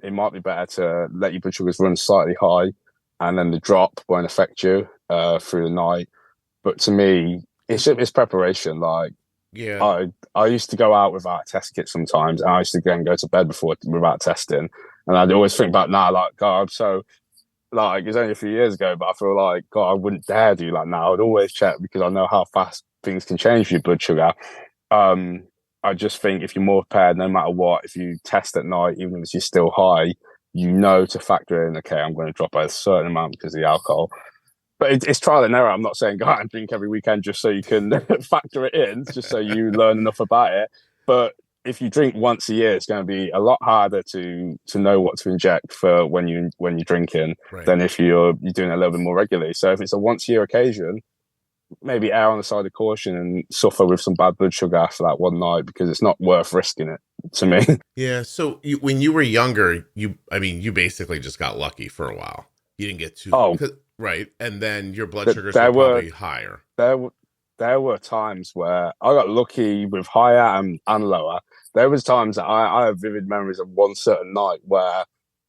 It might be better to let your blood sugars run slightly high, and then the drop won't affect you through the night. But to me, it's preparation. Like, Yeah. I used to go out without a test kit sometimes, and I used to then go to bed without testing. And I'd always think back now, like, God, I'm so, like, it's only a few years ago, but I feel like, God, I wouldn't dare do that now. I'd always check because I know how fast things can change your blood sugar. I just think if you're more prepared, no matter what, if you test at night, even if you're still high, you know to factor in, okay, I'm going to drop by a certain amount because of the alcohol. But it's trial and error. I'm not saying go out and drink every weekend just so you can factor it in, just so you learn enough about it. But if you drink once a year, it's going to be a lot harder to know what to inject for when you're drinking Right. than if you're doing it a little bit more regularly. So if it's a once a year occasion, maybe err on the side of caution and suffer with some bad blood sugar for that one night, because it's not worth risking it, to me. Yeah. So when you were younger, you basically just got lucky for a while. You didn't get too, Oh, right. And then your blood sugars were there probably higher. there were times where I got lucky with higher and lower. There was times that I have vivid memories of one certain night where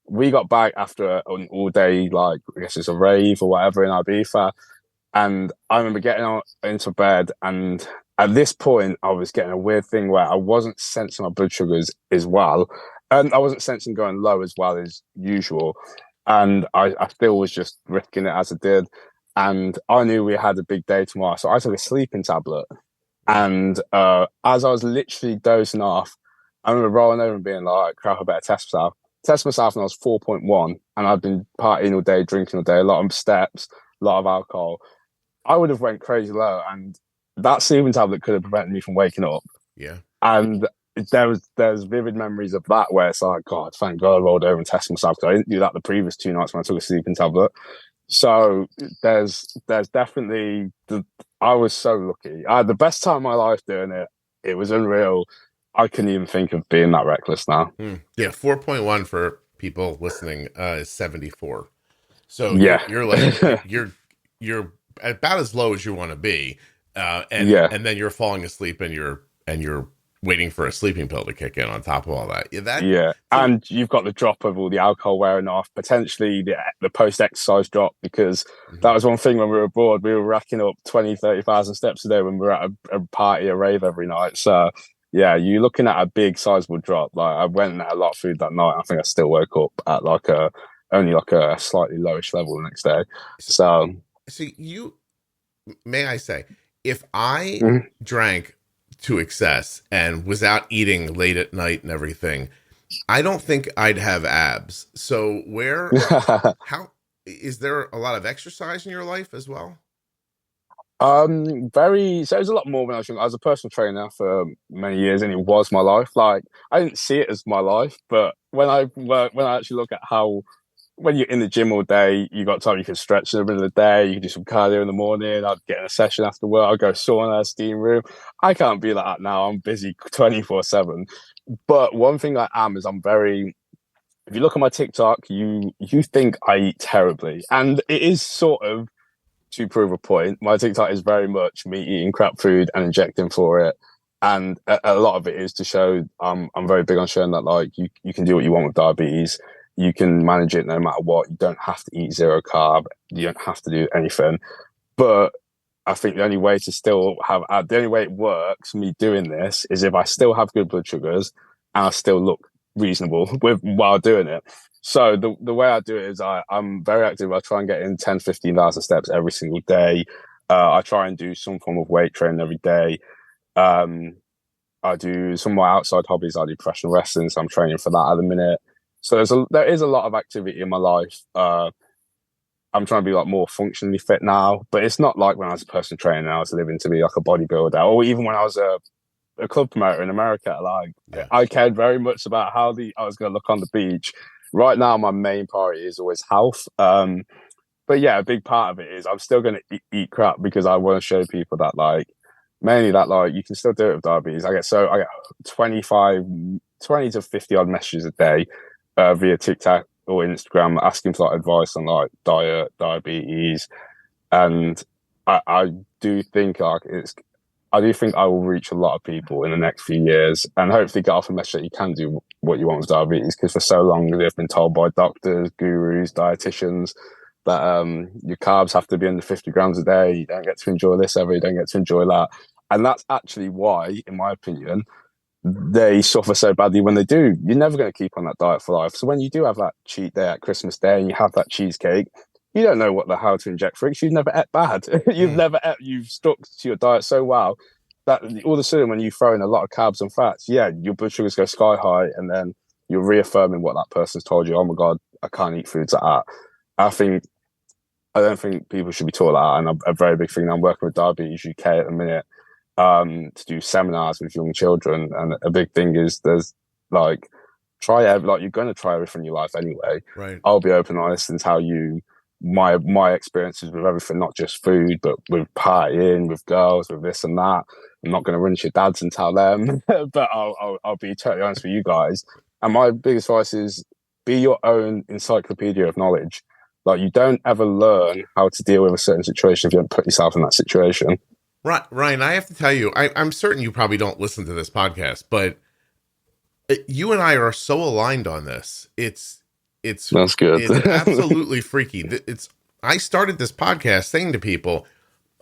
we got back after an all day, like, I guess it's a rave or whatever in Ibiza. And I remember getting into bed, and at this point, I was getting a weird thing where I wasn't sensing my blood sugars as well. And I wasn't sensing going low as well as usual. And I still was just risking it as I did. And I knew we had a big day tomorrow. So I took a sleeping tablet. And as I was literally dozing off, I remember rolling over and being like, crap, I better test myself. Test myself, and I was 4.1. And I'd been partying all day, drinking all day, a lot of steps, a lot of alcohol. I would have went crazy low, and that sleeping tablet could have prevented me from waking up. Yeah. And there's vivid memories of that where it's like, God, thank God I rolled over and tested myself, because I didn't do that the previous 2 nights when I took a sleeping tablet. So there's definitely I was so lucky. I had the best time of my life doing it. It was unreal. I couldn't even think of being that reckless now. Yeah, 4.1 for people listening is 74. So Yeah. you're like you're about as low as you want to be, and then you're falling asleep and you're waiting for a sleeping pill to kick in on top of all that. And you've got the drop of all the alcohol wearing off, potentially the post-exercise drop, because that was one thing when we were abroad. We were racking up 20,000-30,000 steps a day when we were at a party, a rave every night. So yeah, you're looking at a big sizable drop. Like, I went and had a lot of food that night. I think I still woke up at only a slightly lowish level the next day. So may I say, if I drank to excess and was out eating late at night and everything, I don't think I'd have abs. So how is there a lot of exercise in your life as well? So it was a lot more when I was young. I was a personal trainer for many years, and it was my life. Like, I didn't see it as my life, but when I actually look at how, when you're in the gym all day, you got time, you can stretch in the middle of the day, you can do some cardio in the morning. I'd get in a session after work, I'd go sauna, steam room. I can't be like that now. I'm busy 24/7. But one thing I am is if you look at my TikTok, you think I eat terribly. And it is sort of, to prove a point, my TikTok is very much me eating crap food and injecting for it. And a lot of it is to show, I'm very big on showing that, like, you can do what you want with diabetes. You can manage it no matter what. You don't have to eat zero carb. You don't have to do anything. But I think the only way it works, me doing this, is if I still have good blood sugars and I still look reasonable while doing it. So the way I do it is I'm very active. I try and get in 10,000-15,000 steps every single day. I try and do some form of weight training every day. I do some of my outside hobbies. I do professional wrestling, so I'm training for that at the minute. So there is a lot of activity in my life. I'm trying to be, like, more functionally fit now, but it's not like when I was a personal trainer and I was living to be like a bodybuilder, or even when I was a club promoter in America. Like, Yeah. I cared very much about how I was going to look on the beach. Right now, my main priority is always health. But yeah, a big part of it is I'm still going to eat crap because I want to show people that, like, mainly that, like, you can still do it with diabetes. I get 20 to 50 odd messages a day via TikTok or Instagram asking for like advice on like diet, diabetes, and I do think I do think I will reach a lot of people in the next few years and hopefully get off a message that you can do what you want with diabetes, because for so long they've been told by doctors, gurus, dietitians that your carbs have to be under 50 grams a day, you don't get to enjoy this ever, you don't get to enjoy that. And that's actually why, in my opinion, they suffer so badly when they do. You're never going to keep on that diet for life. So when you do have that cheat day at Christmas Day and you have that cheesecake, you don't know how to inject fruits. You've never ate bad. You've stuck to your diet so well that all of a sudden when you throw in a lot of carbs and fats, yeah, your blood sugars go sky high, and then you're reaffirming what that person's told you. Oh my God, I can't eat foods like that. I don't think people should be taught that. And a very big thing, I'm working with Diabetes UK at the minute, to do seminars with young children, and a big thing is there's like you're going to try everything in your life anyway. Right. I'll be open and honest and tell you my experiences with everything, not just food, but with partying, with girls, with this and that. I'm not going to run to your dads and tell them, but I'll be totally honest with you guys. And my biggest advice is be your own encyclopedia of knowledge. Like, you don't ever learn how to deal with a certain situation if you don't put yourself in that situation. Right, Ryan, I have to tell you, I'm certain you probably don't listen to this podcast, but you and I are so aligned on this. It's That's good. It's absolutely freaky. I started this podcast saying to people,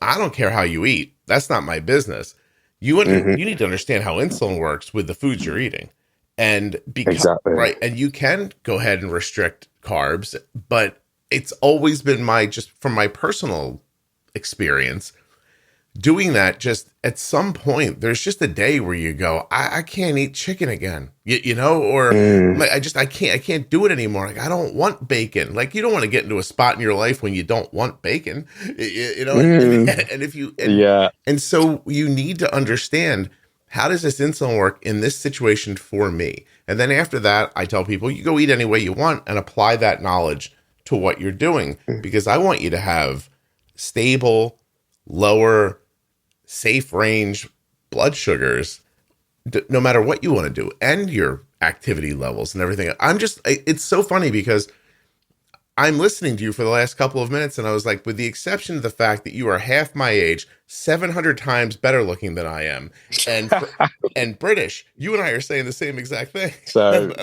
I don't care how you eat. That's not my business. You need to understand how insulin works with the foods you're eating. And exactly. Right. And you can go ahead and restrict carbs, but it's always been just from my personal experience, doing that, just at some point, there's just a day where you go, I can't eat chicken again, or I can't do it anymore. Like, I don't want bacon. Like, you don't want to get into a spot in your life when you don't want bacon, and so you need to understand, how does this insulin work in this situation for me? And then after that, I tell people, you go eat any way you want and apply that knowledge to what you're doing, because I want you to have stable, lower, safe range blood sugars, no matter what you want to do, and your activity levels and everything. It's so funny because I'm listening to you for the last couple of minutes, and I was like, with the exception of the fact that you are half my age, 700 times better looking than I am, and British, you and I are saying the same exact thing. So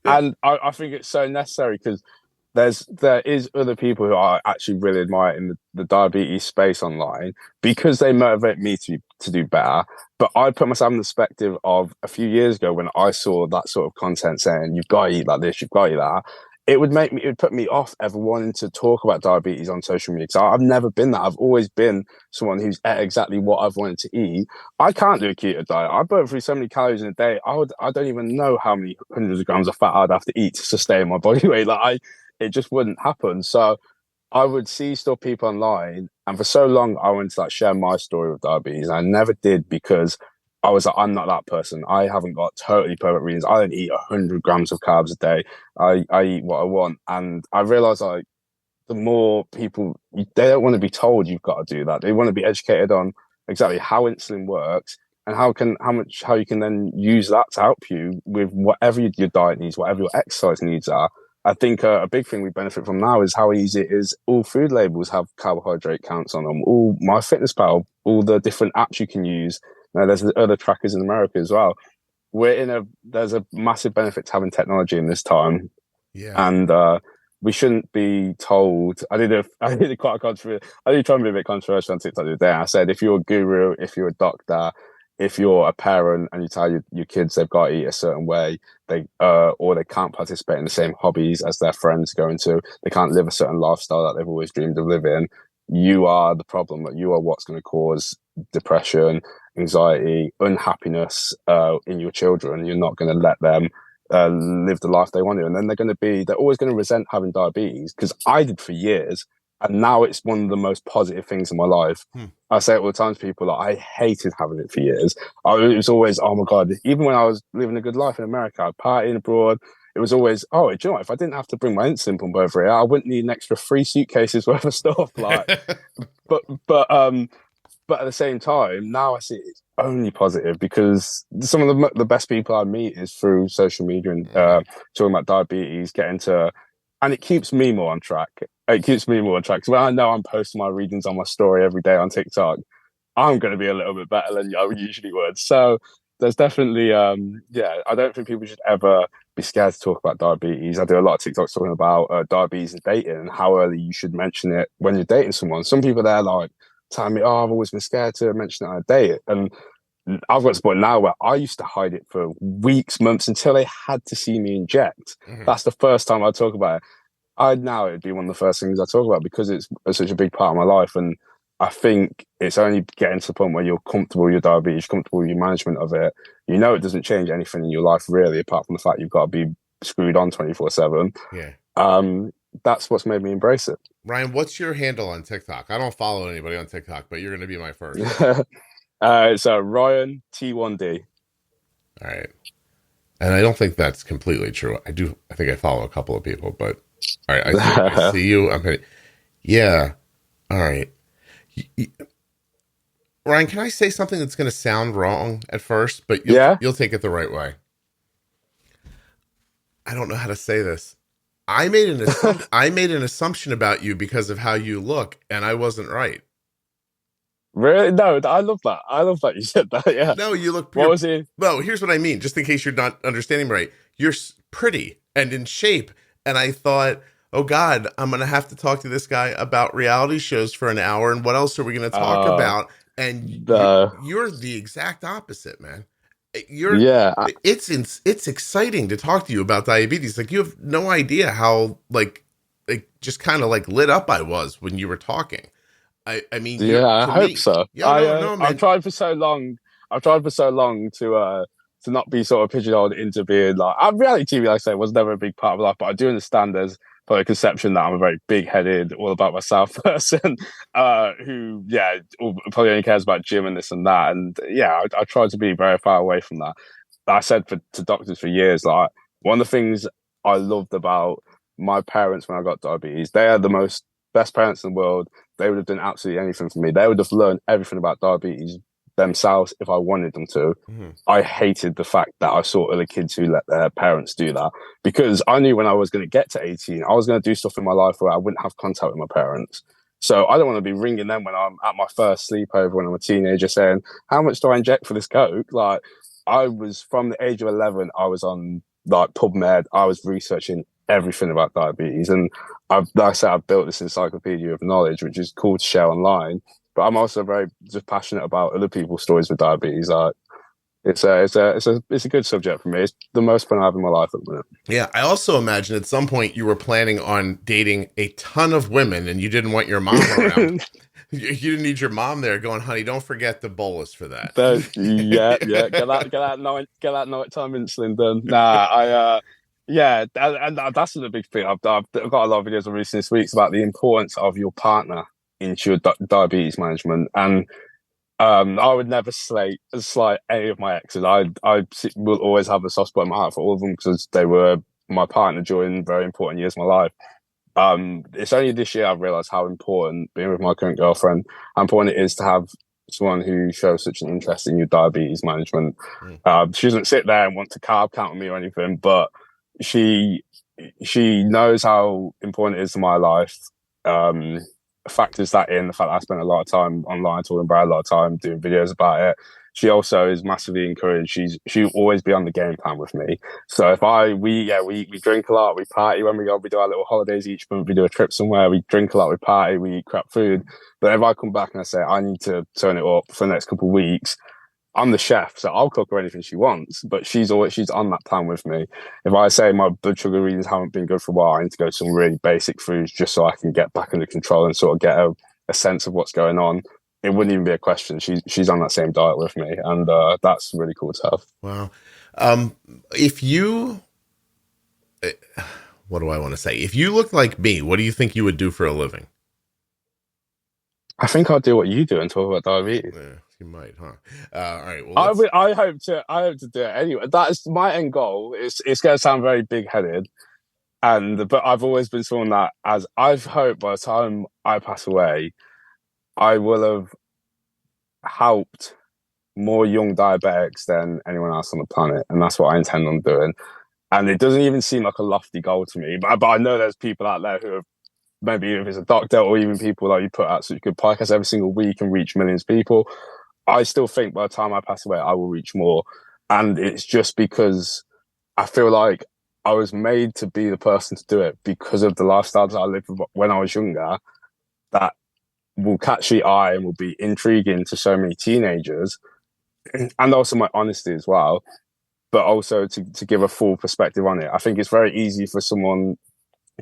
and I think it's so necessary, because there is other people who I actually really admire in the diabetes space online, because they motivate me to do better. But I put myself in the perspective of a few years ago when I saw that sort of content saying, you've got to eat like this, you've got to eat that. It would put me off ever wanting to talk about diabetes on social media, because I've never been that. I've always been someone who's ate exactly what I've wanted to eat. I can't do a keto diet. I burn through so many calories in a day. I don't even know how many hundreds of grams of fat I'd have to eat to sustain my body weight. It just wouldn't happen. So I would see still people online, and for so long I wanted to share my story with diabetes, and I never did, because I was like, I'm not that person. I haven't got totally perfect reasons. I don't eat 100 grams of carbs a day. I eat what I want. And I realized, the more people, they don't want to be told you've got to do that. They want to be educated on exactly how insulin works, and how you can then use that to help you with whatever your diet needs, whatever your exercise needs are. I think a big thing we benefit from now is how easy it is. All food labels have carbohydrate counts on them. All MyFitnessPal, all the different apps you can use. Now, there's other trackers in America as well. There's a massive benefit to having technology in this time. Yeah. And we shouldn't be told. I did quite a controversial. I did try and be a bit controversial on TikTok the other day. I said, if you're a guru, if you're a doctor, if you're a parent and you tell your kids they've got to eat a certain way, or they can't participate in the same hobbies as their friends go into, they can't live a certain lifestyle that they've always dreamed of living, you are the problem. You are what's going to cause depression, anxiety, unhappiness in your children. You're not going to let them live the life they want to, and then they're always going to resent having diabetes, because I did for years. And now it's one of the most positive things in my life. Hmm. I say it all the time to people, like, I hated having it for years. It was always, oh my God, even when I was living a good life in America, I'd partying abroad. It was always, oh, do you know what? If I didn't have to bring my insulin pump over here, I wouldn't need an extra 3 suitcases worth of stuff. Like, but, but, um, but at the same time, now I see it's only positive because some of the best people I meet is through social media and talking about diabetes, and it keeps me more on track. It keeps me more on track. So when I know I'm posting my readings on my story every day on TikTok, I'm going to be a little bit better than I usually would. So there's definitely, I don't think people should ever be scared to talk about diabetes. I do a lot of TikToks talking about diabetes and dating and how early you should mention it when you're dating someone. Some people there like telling me, oh, I've always been scared to mention it on a date. And I've got to the point now where I used to hide it for weeks, months until they had to see me inject. Mm-hmm. That's the first time I talk about it. Now it'd be one of the first things I talk about because it's such a big part of my life. And I think it's only getting to the point where you're comfortable with your diabetes, comfortable with your management of it. You know, it doesn't change anything in your life really, apart from the fact you've got to be screwed on 24/7. Yeah. That's what's made me embrace it. Ryan, what's your handle on TikTok? I don't follow anybody on TikTok, but you're going to be my first. It's Ryan T1D. All right. And I don't think that's completely true. I think I follow a couple of people, but all right. I see you. Yeah. All right. Ryan, can I say something that's going to sound wrong at first, but you'll take it the right way? I don't know how to say this. I made an assumption about you because of how you look, and I wasn't right. Really? No, I love that. I love that you said that. Yeah. No, you look. What was he? No, here's what I mean. Just in case you're not understanding right, you're pretty and in shape, and I thought, oh God, I'm gonna have to talk to this guy about reality shows for an hour, and what else are we gonna talk about? And you're the exact opposite, man. It's exciting to talk to you about diabetes. Like, you have no idea how like just kind of like lit up I was when you were talking. I mean, I hope so. Yeah, no, man. I've tried for so long. To not be sort of pigeonholed into being like reality TV. Like I say, was never a big part of life, but I do understand there's probably a conception that I'm a very big-headed, all about myself person who, probably only cares about gym and this and that. And I try to be very far away from that. I said to doctors for years, like, one of the things I loved about my parents when I got diabetes, they are the best parents in the world. They would have done absolutely anything for me. They would have learned everything about diabetes themselves if I wanted them to. Mm-hmm. I hated the fact that I saw other kids who let their parents do that, because I knew when I was going to get to 18, I was going to do stuff in my life where I wouldn't have contact with my parents. So I don't want to be ringing them when I'm at my first sleepover when I'm a teenager saying, how much do I inject for this Coke? Like, I was, from the age of 11, I was on like PubMed. I was researching everything about diabetes. And I've built this encyclopedia of knowledge, which is cool to share online. But I'm also very just passionate about other people's stories with diabetes. It's a good subject for me. It's the most fun I have in my life at the minute. Yeah, I also imagine at some point you were planning on dating a ton of women, and you didn't want your mom around. You didn't need your mom there going, honey, don't forget the bolus for that. Get that nighttime insulin done. And that's the big thing. I've got a lot of videos I've released this week about the importance of your partner into your diabetes management. And I would never slight any of my exes. I will always have a soft spot in my heart for all of them because they were my partner during very important years of my life. It's only this year I've realized how important, being with my current girlfriend, how important it is to have someone who shows such an interest in your diabetes management. She doesn't sit there and want to carb count on me or anything, but she knows how important it is to my life. Factors that in the fact that I spent a lot of time online talking about it, a lot of time doing videos about it. She also is massively encouraged. She'll always be on the game plan with me. So if we drink a lot, we party when we go, we do our little holidays each month, we do a trip somewhere, we drink a lot, we party, we eat crap food. But if I come back and I say I need to turn it up for the next couple of weeks, I'm the chef, so I'll cook her anything she wants, but she's on that plan with me. If I say my blood sugar readings haven't been good for a while, I need to go to some really basic foods just so I can get back under control and sort of get a sense of what's going on. It wouldn't even be a question. She's on that same diet with me, and that's really cool to have. Wow. What do I want to say? If you look like me, what do you think you would do for a living? I think I'll do what you do and talk about diabetes. Yeah, you might, huh? All right. Well, let's. I hope to do it anyway. That's my end goal. It's going to sound very big headed, but I've always been someone that, as I've hoped, by the time I pass away, I will have helped more young diabetics than anyone else on the planet, and that's what I intend on doing. And it doesn't even seem like a lofty goal to me, but I know there's people out there who have, maybe if it's a doctor or even people like you put out such good podcasts every single week and reach millions of people. I still think by the time I pass away, I will reach more. And it's just because I feel like I was made to be the person to do it because of the lifestyle that I lived when I was younger, that will catch the eye and will be intriguing to so many teenagers. And also my honesty as well, but also to give a full perspective on it. I think it's very easy for someone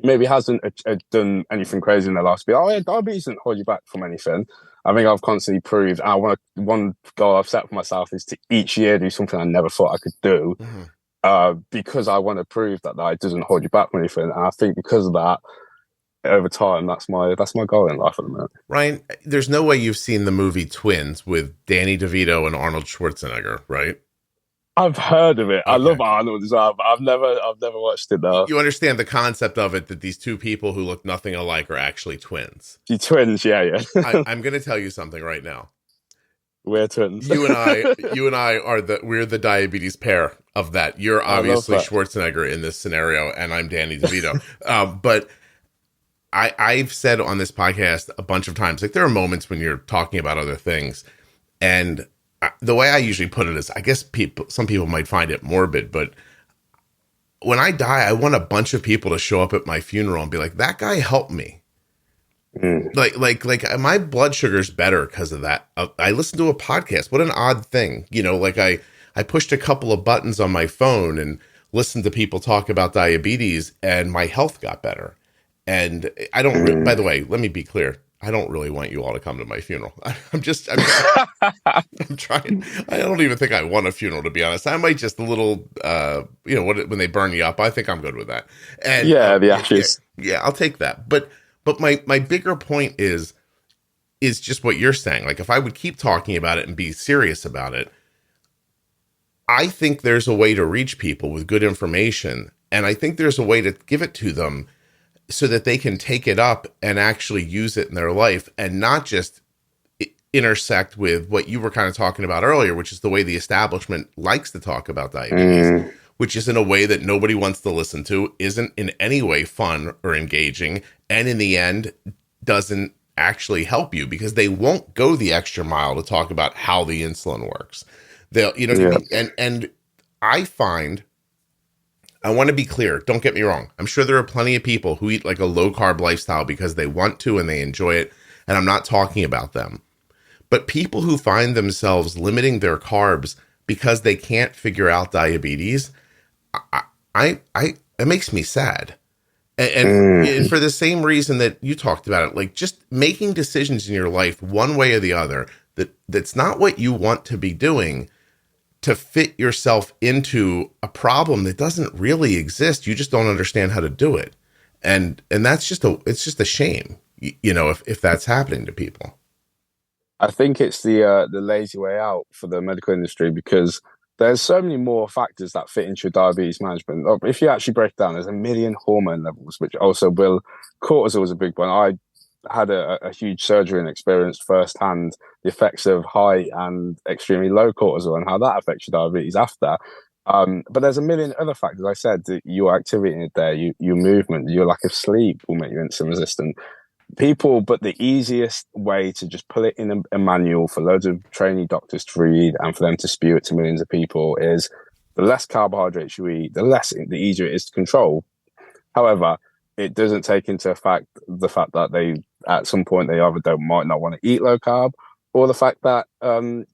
maybe hasn't done anything crazy in their life to be, oh yeah, diabetes doesn't hold you back from anything. I think I've constantly proved, one goal I've set for myself is to each year do something I never thought I could do, because I want to prove that it doesn't hold you back from anything. And I think because of that, over time, that's my goal in life at the minute. Ryan, there's no way you've seen the movie Twins with Danny DeVito and Arnold Schwarzenegger, right? I've heard of it. Okay. I love Arnold as well, but I've never watched it though. You understand the concept of it, that these two people who look nothing alike are actually twins. The twins, yeah. I'm going to tell you something right now. We're twins. You and I we're the diabetes pair of that. You're obviously Schwarzenegger in this scenario, and I'm Danny DeVito. But I've said on this podcast a bunch of times, like there are moments when you're talking about other things, and the way I usually put it is, I guess some people might find it morbid, but when I die, I want a bunch of people to show up at my funeral and be like, that guy helped me. Like my blood sugar's better because of that. I listened to a podcast. What an odd thing. Like I pushed a couple of buttons on my phone and listened to people talk about diabetes, and my health got better. And I don't, by the way, let me be clear. I don't really want you all to come to my funeral. I'm trying. I don't even think I want a funeral, to be honest. I might just a little, when they burn you up, I think I'm good with that. And the ashes. Yeah, I'll take that. But my bigger point is just what you're saying. Like if I would keep talking about it and be serious about it, I think there's a way to reach people with good information. And I think there's a way to give it to them so that they can take it up and actually use it in their life, and not just intersect with what you were kind of talking about earlier, which is the way the establishment likes to talk about diabetes, which is in a way that nobody wants to listen to, isn't in any way fun or engaging, and in the end doesn't actually help you, because they won't go the extra mile to talk about how the insulin works. They'll, what I mean? And I find, I want to be clear, don't get me wrong, I'm sure there are plenty of people who eat like a low carb lifestyle because they want to and they enjoy it, and I'm not talking about them. But people who find themselves limiting their carbs because they can't figure out diabetes, it makes me sad. And for the same reason that you talked about it, like just making decisions in your life one way or the other that's not what you want to be doing, to fit yourself into a problem that doesn't really exist. You just don't understand how to do it. And that's it's just a shame, if that's happening to people. I think it's the lazy way out for the medical industry, because there's so many more factors that fit into diabetes management. If you actually break it down, there's a million hormone levels, which also cortisol is a big one. I had a huge surgery and experienced firsthand the effects of high and extremely low cortisol and how that affects your diabetes after. But there's a million other factors. I said that your activity in the day, your movement, your lack of sleep will make you insulin resistant. But the easiest way to just pull it in a manual for loads of trainee doctors to read and for them to spew it to millions of people is the less carbohydrates you eat, the easier it is to control. However, it doesn't take into effect the fact that they, at some point, they either might not want to eat low carb, or the fact that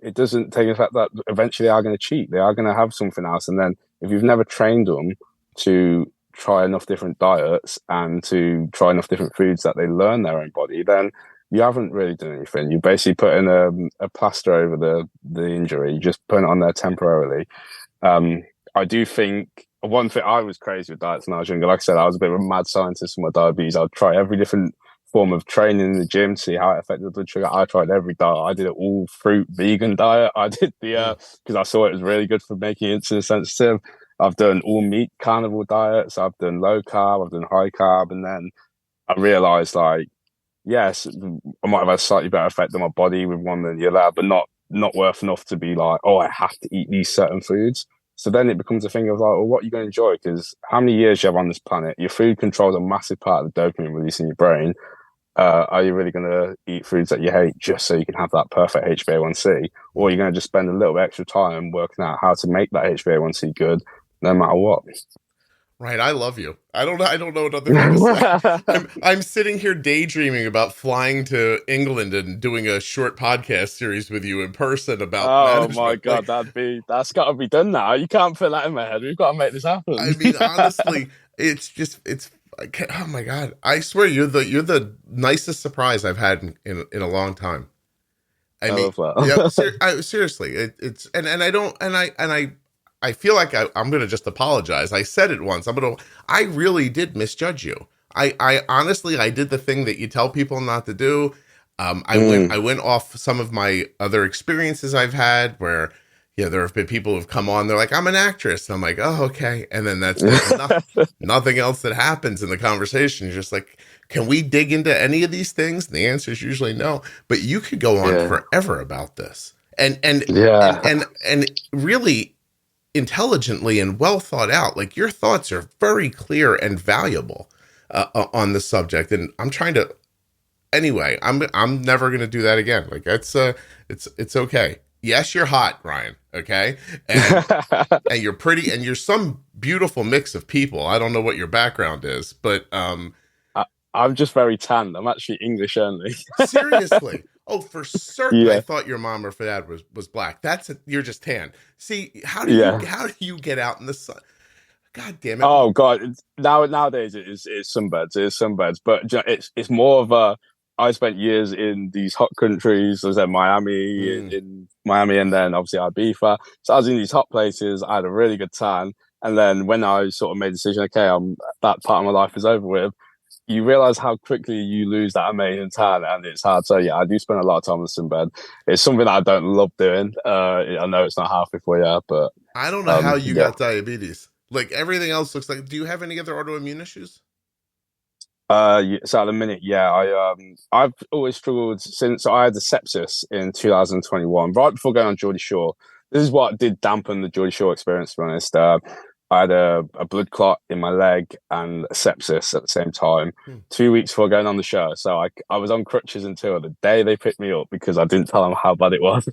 it doesn't take into effect that eventually they are going to cheat. They are going to have something else. And then if you've never trained them to try enough different diets and to try enough different foods that they learn their own body, then you haven't really done anything. You basically put in a plaster over the injury. You just put it on there temporarily. I do think one thing, I was crazy with diets when I was younger. Like I said, I was a bit of a mad scientist with my diabetes. I'd try every different form of training in the gym to see how it affected the blood sugar. I tried every diet. I did an all fruit vegan diet. I did the because I saw it was really good for making insulin sensitive. I've done all meat carnivore diets. I've done low carb. I've done high carb, and then I realized like, yes, I might have had a slightly better effect on my body with one than the other, but not worth enough to be like, oh, I have to eat these certain foods. So then it becomes a thing of like, well, what are you going to enjoy? Because how many years you have on this planet? Your food controls a massive part of the dopamine release in your brain. Are you really going to eat foods that you hate just so you can have that perfect HbA1c? Or are you going to just spend a little bit extra time working out how to make that HbA1c good no matter what? Right, I love you. I don't know another thing to say. I'm sitting here daydreaming about flying to England and doing a short podcast series with you in person about management. My god, that's got to be done now. You can't put that in my head. We've got to make this happen. I mean, honestly, it's oh my god. I swear you're the nicest surprise I've had in a long time. I mean, seriously, it's I feel like I'm going to just apologize. I said it once. I really did misjudge you. I honestly, I did the thing that you tell people not to do. I went off some of my other experiences I've had where, there have been people who've come on. They're like, I'm an actress. And I'm like, oh, okay. And then that's nothing else that happens in the conversation. You're just like, can we dig into any of these things? And the answer is usually no. But you could go on forever about this, and really intelligently and well thought out. Like, your thoughts are very clear and valuable on the subject. And I'm trying to, anyway, I'm never going to do that again. Like, it's okay. Yes, you're hot, Ryan. Okay. And, and you're pretty, and you're some beautiful mix of people. I don't know what your background is, but, I'm just very tanned. I'm actually English only. Seriously. Oh, for certain. Yeah. I thought your mom or dad was black. You're just tan. See, how do you get out in the sun? God damn it. Oh God. Nowadays it's sunbeds. It is sunbeds, but it's more of a, I spent years in these hot countries. I was in Miami, in Miami, and then obviously Ibiza. So I was in these hot places. I had a really good time. And then when I sort of made the decision, okay, that part of my life is over with, you realize how quickly you lose that amazing tan, and it's hard. So yeah, I do spend a lot of time in the sunbed. It's something that I don't love doing. I know it's not healthy for you, but I don't know how you got diabetes. Like, everything else looks like. Do you have any other autoimmune issues? So at the minute, I've always struggled since I had the sepsis in 2021, right before going on Geordie Shore. This is what did dampen the Geordie Shore experience, to be honest. I had a blood clot in my leg and a sepsis at the same time, 2 weeks before going on the show. So I was on crutches until the day they picked me up because I didn't tell them how bad it was.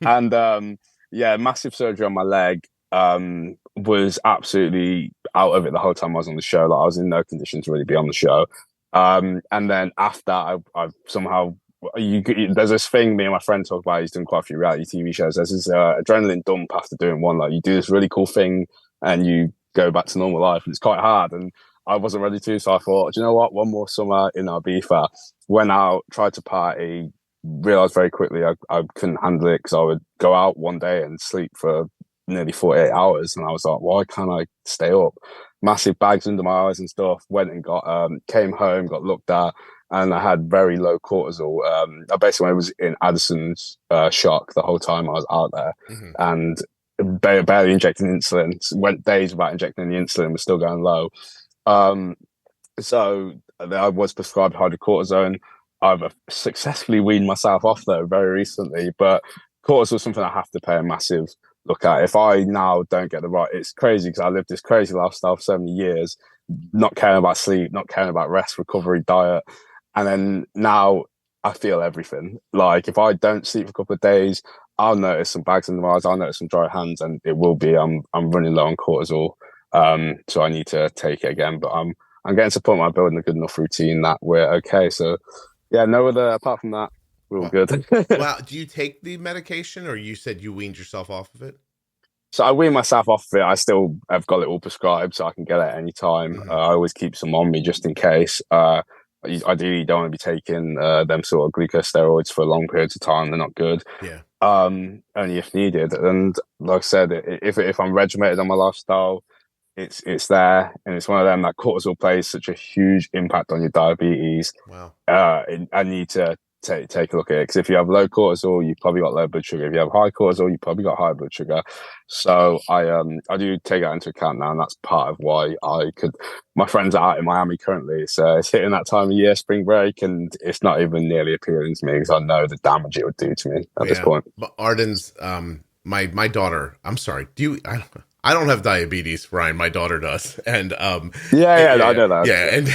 And massive surgery on my leg. Was absolutely out of it the whole time I was on the show. Like, I was in no condition to really be on the show. And then after that, I somehow, there's this thing me and my friend talk about. He's done quite a few reality TV shows. There's this adrenaline dump after doing one. Like, you do this really cool thing and you go back to normal life, and it's quite hard. And I wasn't ready to, so I thought, do you know what? One more summer in Ibiza. Went out, tried to party, realized very quickly I couldn't handle it, because I would go out one day and sleep for nearly 48 hours, and I was like, why can't I stay up? Massive bags under my eyes and stuff. Went and came home, got looked at, and I had very low cortisol. I basically was in Addison's shock the whole time I was out there, and barely injecting insulin. Went days without injecting the insulin, was still going low. So I was prescribed hydrocortisone. I've successfully weaned myself off though very recently, but cortisol is something I have to pay a massive look at. If I now don't get the right, it's crazy because I lived this crazy lifestyle for so many years, not caring about sleep, not caring about rest, recovery, diet. And then now I feel everything. Like, if I don't sleep for a couple of days, I'll notice some bags in the eyes, I'll notice some dry hands, and it will be, I'm running low on cortisol. So I need to take it again, but I'm getting to the point where I'm building a good enough routine that we're okay. So yeah, no other, apart from that, we're all good. Wow. Do you take the medication, or you said you weaned yourself off of it? So I wean myself off of it. I still have got it all prescribed, so I can get it at any time. I always keep some on me just in case. Ideally, you don't want to be taking them sort of glucose steroids for long periods of time. They're not good. Yeah. Only if needed. And like I said, if I'm regimented on my lifestyle, it's there, and it's one of them that cortisol plays such a huge impact on your diabetes. Wow. I need to take a look at it, because if you have low cortisol, you've probably got low blood sugar. If you have high cortisol, you've probably got high blood sugar. So I do take that into account now, and that's part of why my friends are out in Miami currently, so it's hitting that time of year, spring break, and it's not even nearly appealing to me, because I know the damage it would do to me at this point. But Arden's my daughter, I'm sorry, I don't have diabetes, Ryan. My daughter does, and I know that. Yeah, and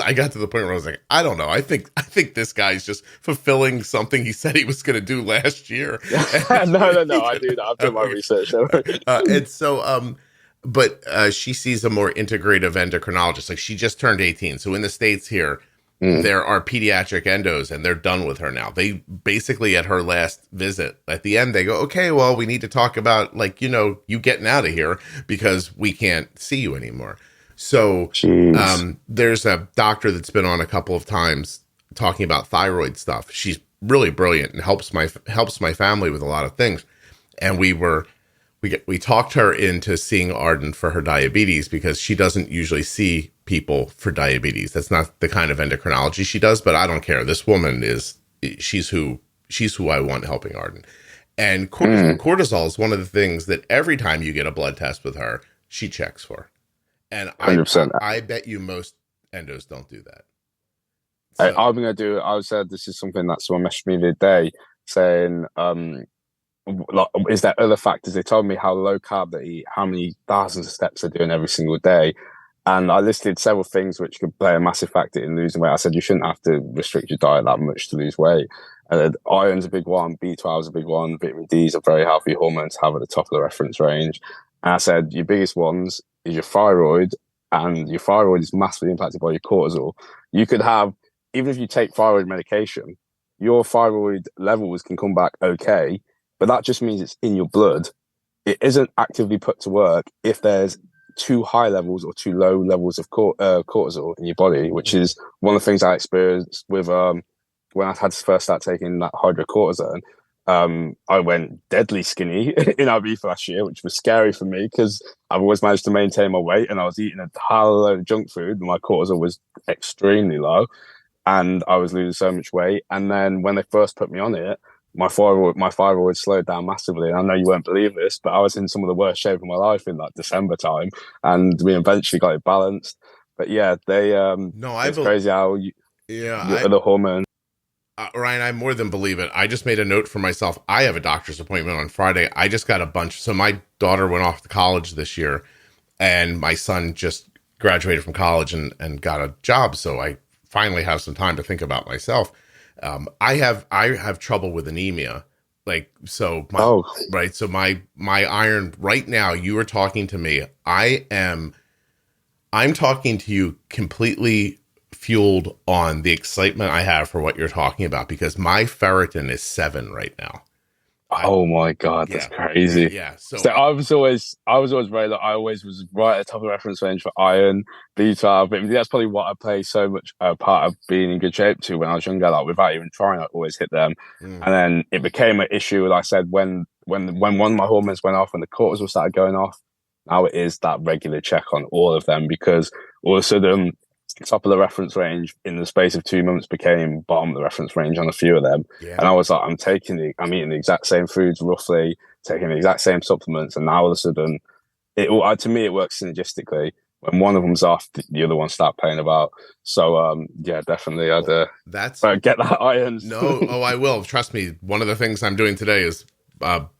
I got to the point where I was like, I don't know. I think this guy's just fulfilling something he said he was going to do last year. No, I do that. I've done my research. And so, but she sees a more integrative endocrinologist. Like, she just turned 18, so in the States here, there are pediatric endos, and they're done with her now. They basically, at her last visit, at the end, they go, okay, well, we need to talk about, like, you getting out of here because we can't see you anymore. So there's a doctor that's been on a couple of times talking about thyroid stuff. She's really brilliant and helps my family with a lot of things. And we talked her into seeing Arden for her diabetes, because she doesn't usually see people for diabetes. That's not the kind of endocrinology she does, but I don't care. This woman she's who I want helping Arden. And cortisol is one of the things that every time you get a blood test with her, she checks for. And 100%. I bet you most endos don't do that. So, I'm going to do, I said this is something that someone messaged me the other day saying, is there other factors? They told me how low carb they eat, how many thousands of steps they're doing every single day. And I listed several things which could play a massive factor in losing weight. I said you shouldn't have to restrict your diet that much to lose weight. Iron's a big one, B12 is a big one, vitamin D is a very healthy hormone to have at the top of the reference range. And I said your biggest ones is your thyroid, and your thyroid is massively impacted by your cortisol. You could have, even if you take thyroid medication, your thyroid levels can come back okay, but that just means it's in your blood. It isn't actively put to work if there's too high levels or too low levels of cortisol in your body, which is one of the things I experienced with when I had to first start taking that hydrocortisone. I went deadly skinny in IB last year, which was scary for me because I've always managed to maintain my weight, and I was eating a whole load of junk food, and my cortisol was extremely low, and I was losing so much weight. And then when they first put me on it, my thyroid slowed down massively. And I know you won't believe this, but I was in some of the worst shape of my life in like December time, and we eventually got it balanced. But yeah, it's crazy how the hormone. Ryan, I more than believe it. I just made a note for myself. I have a doctor's appointment on Friday. I just got a bunch. So my daughter went off to college this year, and my son just graduated from college and got a job. So I finally have some time to think about myself. I have trouble with anemia. Right. So my iron right now, you are talking to me. I'm talking to you completely fueled on the excitement I have for what you're talking about, because my ferritin is 7 right now. Oh my God, that's crazy. Yeah. So I was always very low. I always was right at the top of the reference range for iron, B12. But that's probably what I play so much part of being in good shape to when I was younger. Like without even trying, I always hit them. And then it became an issue, like I said, when one of my hormones went off and the cortisol started going off. Now it is that regular check on all of them, because all of a sudden, top of the reference range in the space of 2 months became bottom of the reference range on a few of them. And I was like, I'm eating the exact same foods, roughly taking the exact same supplements, and now all of a sudden to me it works synergistically. When one of them's off, the other one start playing about. So definitely I'd get that iron. I will, trust me. One of the things I'm doing today is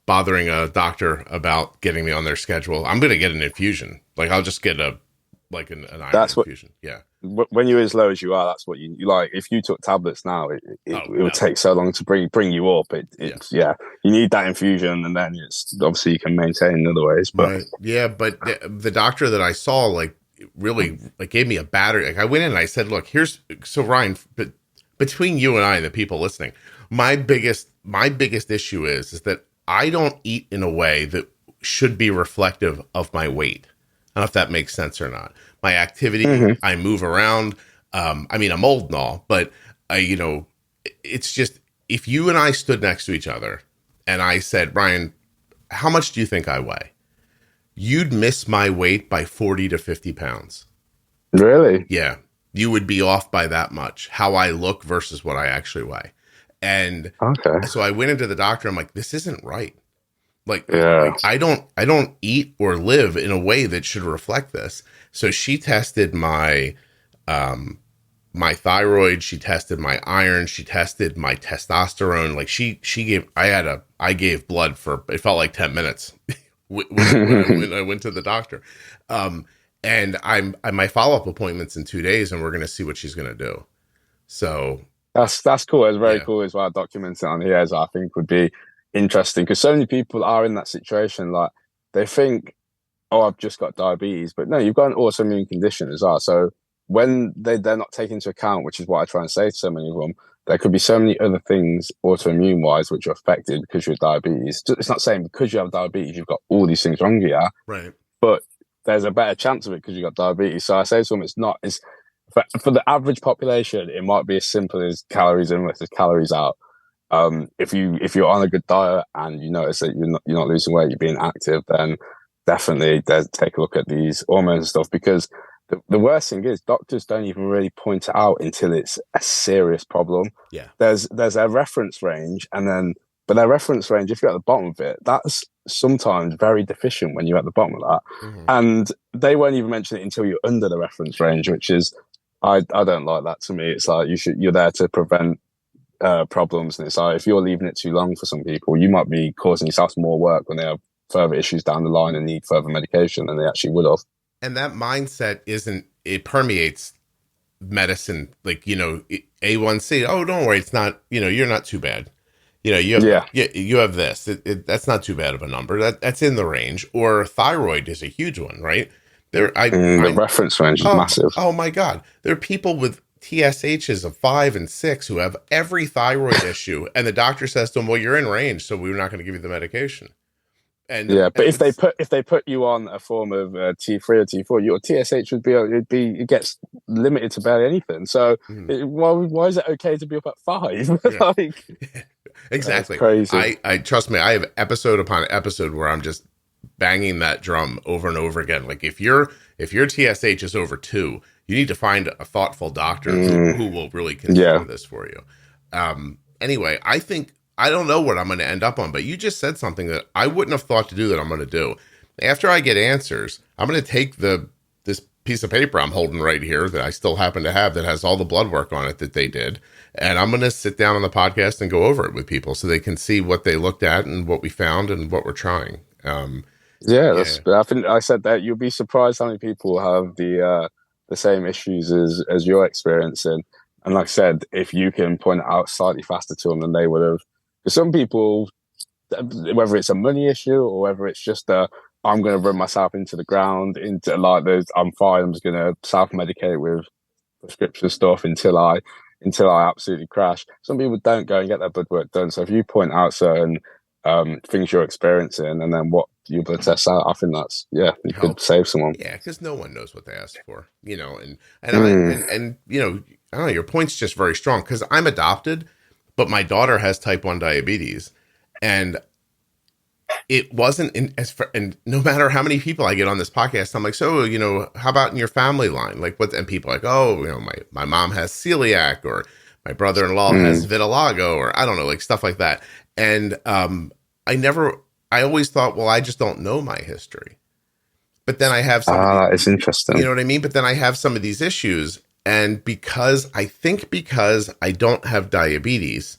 bothering a doctor about getting me on their schedule. I'm going to get an infusion. Like I'll just get an iron infusion. When you're as low as you are, that's what you like. If you took tablets now, it would take so long to bring you up. You need that infusion, and then it's obviously you can maintain in other ways. But but the doctor that I saw really gave me a battery. Like I went in and I said, look, so Ryan, but between you and I and the people listening, my biggest issue is that I don't eat in a way that should be reflective of my weight. I don't know if that makes sense or not. My activity, I move around. I'm old and all, but it's just, if you and I stood next to each other and I said, Ryan, how much do you think I weigh? you'd miss my weight by 40 to 50 pounds. Really? Yeah. You would be off by that much, how I look versus what I actually weigh. And Okay. so I went into the doctor. I'm like, this isn't right. Like, Yeah. I don't eat or live in a way that should reflect this. So she tested my my thyroid, she tested my iron, she tested my testosterone. Like she gave, I gave blood for, it felt like 10 minutes when I went to the doctor. And my follow-up appointment's in 2 days, and we're going to see what she's going to do. So that's cool. It's very cool as well. Documenting on here, as I think would be interesting, because so many people are in that situation. Like they think, oh, I've just got diabetes, but no, you've got an autoimmune condition as well. So when they're not taken into account, which is what I try and say to so many of them, there could be so many other things autoimmune wise which are affected because you're diabetes. It's not saying because you have diabetes you've got all these things wrong with you, right? But there's a better chance of it because you've got diabetes. So I say to them, it's for the average population, it might be as simple as calories in versus calories out. If you're on a good diet and you notice that you're not losing weight, you're being active, then definitely take a look at these hormones and stuff, because the worst thing is doctors don't even really point it out until it's a serious problem. Yeah. There's a reference range, but their reference range, if you're at the bottom of it, that's sometimes very deficient when you're at the bottom of that. Mm-hmm. And they won't even mention it until you're under the reference range, which is, I don't like that. To me, it's like you're there to prevent problems, and it's like if you're leaving it too long for some people, you might be causing yourself more work when they have further issues down the line and need further medication than they actually would have. And that mindset it permeates medicine. Like, A1C, oh, don't worry, it's not, you're not too bad. You have this. That's not too bad of a number. That's in the range. Or thyroid is a huge one, right? The reference range is massive. Oh my God. There are people with TSHs of 5 and 6 who have every thyroid issue, and the doctor says to them, well, you're in range, so we're not going to give you the medication. And but if they put you on a form of T3 or T4, your TSH it gets limited to barely anything. So why is it okay to be up at 5? Yeah. Exactly. Crazy. I trust me. I have episode upon episode where I'm just banging that drum over and over again. Like if your TSH is over 2, you need to find a thoughtful doctor who will really consider this for you. Anyway, I don't know what I'm going to end up on, but you just said something that I wouldn't have thought to do that I'm going to do. After I get answers, I'm going to take this piece of paper I'm holding right here that I still happen to have that has all the blood work on it that they did. And I'm going to sit down on the podcast and go over it with people so they can see what they looked at and what we found and what we're trying. I think I said that you'll be surprised how many people have the same issues as you're experiencing. And like I said, if you can point it out slightly faster to them than they would have. For some people, whether it's a money issue or whether it's just I'm going to run myself into the ground, into like I'm fine, I'm just going to self-medicate with prescription stuff until I absolutely crash. Some people don't go and get their blood work done. So if you point out certain things you're experiencing and then what your blood tests out, I think that's you could save someone. Yeah, because no one knows what they asked for, and I don't know, your point's just very strong because I'm adopted, but my daughter has type 1 diabetes, and it wasn't and no matter how many people I get on this podcast, I'm like, so, how about in your family line? Like and people are like, oh, my mom has celiac, or my brother-in-law has vitiligo, or I don't know, like stuff like that. And I always thought, well, I just don't know my history. But then I have some it's interesting. You know what I mean? But then I have some of these issues. And because I don't have diabetes,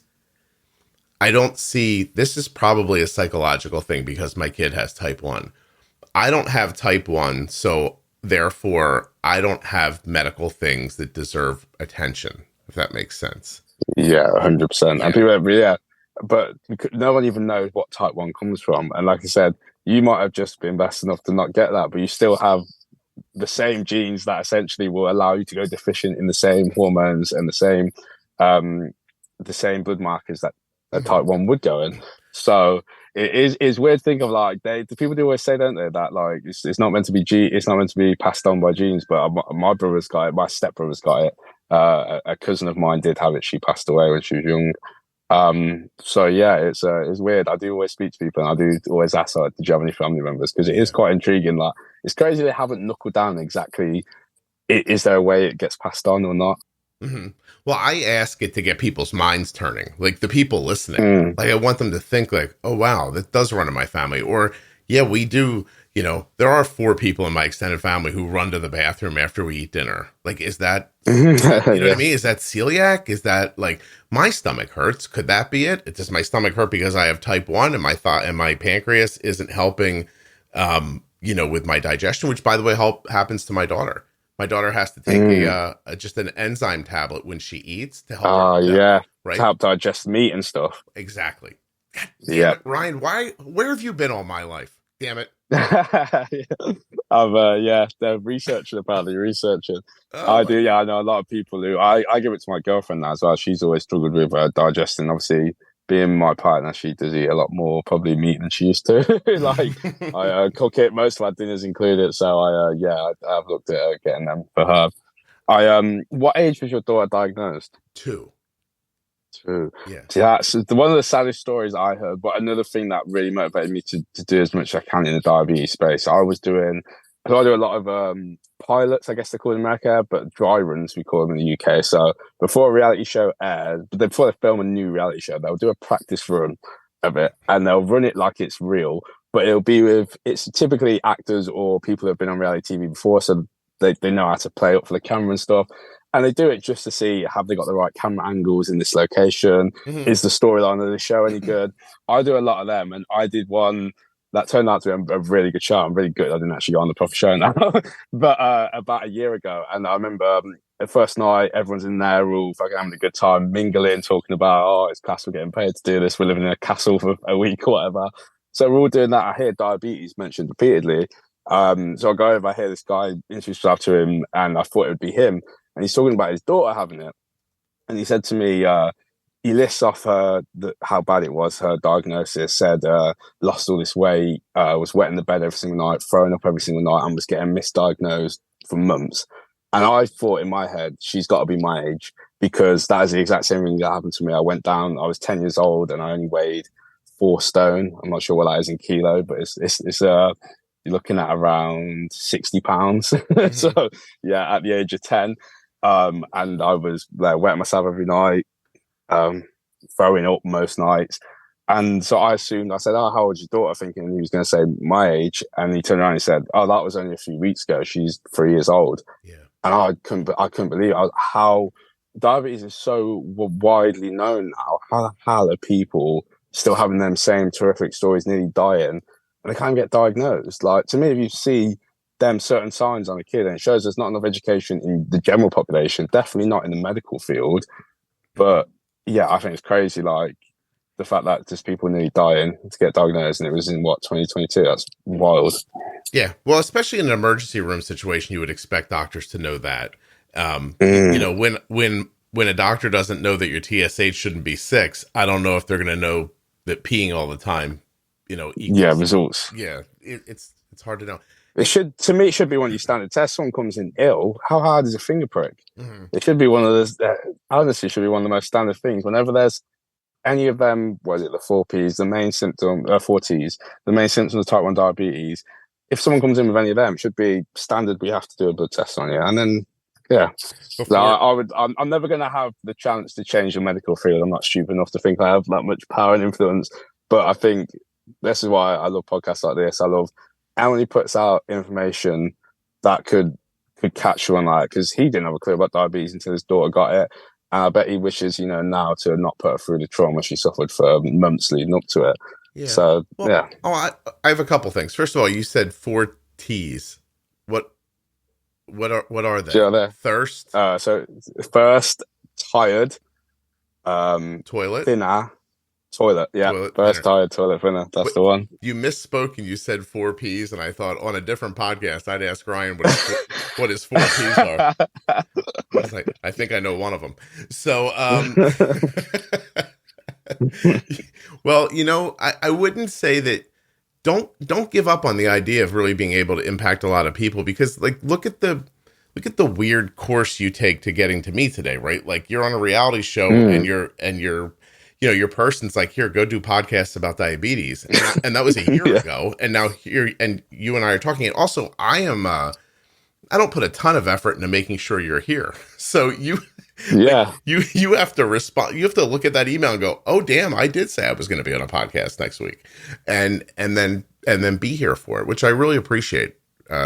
I don't see, this is probably a psychological thing because my kid has type 1. I don't have type 1, so therefore I don't have medical things that deserve attention, if that makes sense. Yeah, 100%. And people, but no one even knows what type 1 comes from. And like I said, you might have just been blessed enough to not get that, but you still have the same genes that essentially will allow you to go deficient in the same hormones and the same blood markers that type 1 would go in. So it's weird to think of, like, the people do always say, don't they, that like it's not meant to be it's not meant to be passed on by genes. But my brother's got it, my stepbrother's got it. A cousin of mine did have it. She passed away when she was young. So yeah, it's weird. I do always speak to people, and I do always ask, like, did you have any family members? Because it is quite intriguing. Like, it's crazy they haven't knuckled down exactly. Is there a way it gets passed on or not? Mm-hmm. Well, I ask it to get people's minds turning, like the people listening. Mm. Like, I want them to think like, oh, wow, that does run in my family. Or, yeah, we do, there are 4 people in my extended family who run to the bathroom after we eat dinner. Like, is that, what I mean? Is that celiac? Is that like my stomach hurts? Could that be it? Does my stomach hurt because I have type 1 and my pancreas isn't helping, with my digestion, which, by the way, happens to my daughter. My daughter has to take just an enzyme tablet when she eats to help her, right? To help digest meat and stuff. Exactly. God damn it, Ryan, where have you been all my life? Damn it. They're researching, apparently researching. Oh, I do, I know a lot of people who I give it to my girlfriend now as well. She's always struggled with digesting. Obviously, being my partner, she does eat a lot more probably meat than she used to. Like, I cook it, most of my dinners included. So I've looked at getting them for her. What age was your daughter diagnosed? 2. 2. Yeah. See, that's one of the saddest stories I heard. But another thing that really motivated me to do as much as I can in the diabetes space, I do a lot of pilots, I guess they call them in America, but dry runs, we call them in the UK. So before a reality show airs, but before they film a new reality show, they'll do a practice run of it, and they'll run it like it's real. But it's typically actors or people that have been on reality TV before, so they know how to play up for the camera and stuff. And they do it just to see, have they got the right camera angles in this location? Mm-hmm. Is the storyline of the show any good? I do a lot of them, and I did one that turned out to be a really good show. I'm really good. I didn't actually go on the proper show now, but about a year ago. And I remember the first night, everyone's in there, all fucking having a good time, mingling, talking about, it's class, we're getting paid to do this. We're living in a castle for a week or whatever. So we're all doing that. I hear diabetes mentioned repeatedly. So I go over, I hear this guy introduce himself to him, and I thought it would be him. And he's talking about his daughter having it. And he said to me, he lists off how bad it was, her diagnosis, said lost all this weight, was wet in the bed every single night, throwing up every single night, and was getting misdiagnosed for months. And I thought in my head, she's got to be my age, because that is the exact same thing that happened to me. I went down, I was 10 years old, and I only weighed 4 stone. I'm not sure what that is in kilo, but it's you're looking at around 60 pounds. Mm-hmm. So yeah, at the age of 10. And I was wetting myself every night, throwing up most nights. And so I said, oh, how old's your daughter? Thinking he was going to say my age. And he turned around and said, oh, that was only a few weeks ago. She's 3 years old. Yeah. And I couldn't believe how diabetes is so widely known now. How the hell are people still having them same terrific stories, nearly dying, and they can't get diagnosed? Like, to me, if you see them certain signs on a kid, and it shows there's not enough education in the general population, definitely not in the medical field. But yeah, I think it's crazy, like the fact that just people nearly dying to get diagnosed, and it was in 2022. That's wild. Yeah, well, especially in an emergency room situation, you would expect doctors to know that. When a doctor doesn't know that your TSH shouldn't be 6, I don't know if they're going to know that peeing all the time, equals, results. Yeah, it's hard to know. It should be one of your standard tests. Someone comes in ill, how hard is a finger prick? Mm-hmm. It should be one of those. Honestly, should be one of the most standard things. Whenever there's any of them, the 4 Ps, the main symptom, 4 Ts, the main symptoms of type 1 diabetes. If someone comes in with any of them, it should be standard. We have to do a blood test on you, and then I'm never going to have the chance to change the medical field. I'm not stupid enough to think I have that much power and influence. But I think this is why I love podcasts like this. I love how he puts out information that could catch you on that, because he didn't have a clue about diabetes until his daughter got it. And I bet he wishes, now to not put her through the trauma she suffered for months leading up to it. Yeah. So, yeah. Oh, I have a couple things. First of all, you said 4 Ts. What are they? Yeah, thirst. So thirst, tired, toilet, thinner, toilet. Yeah, toilet, thirst, tired, toilet, thinner. That's the one. You misspoke and you said 4 Ps, and I thought on a different podcast I'd ask Ryan what his 4 Ps are. I was like, I think I know one of them. So, well, I wouldn't say that. Don't give up on the idea of really being able to impact a lot of people, because look at the weird course you take to getting to me today, right? Like, you're on a reality show and you're your person's like, here, go do podcasts about diabetes. And that was a year Yeah. ago. And now here, and you and I are talking. And also, I don't put a ton of effort into making sure you're here. So Yeah. you have to respond. You have to look at that email and go, oh, damn, I did say I was going to be on a podcast next week. And then be here for it, which I really appreciate,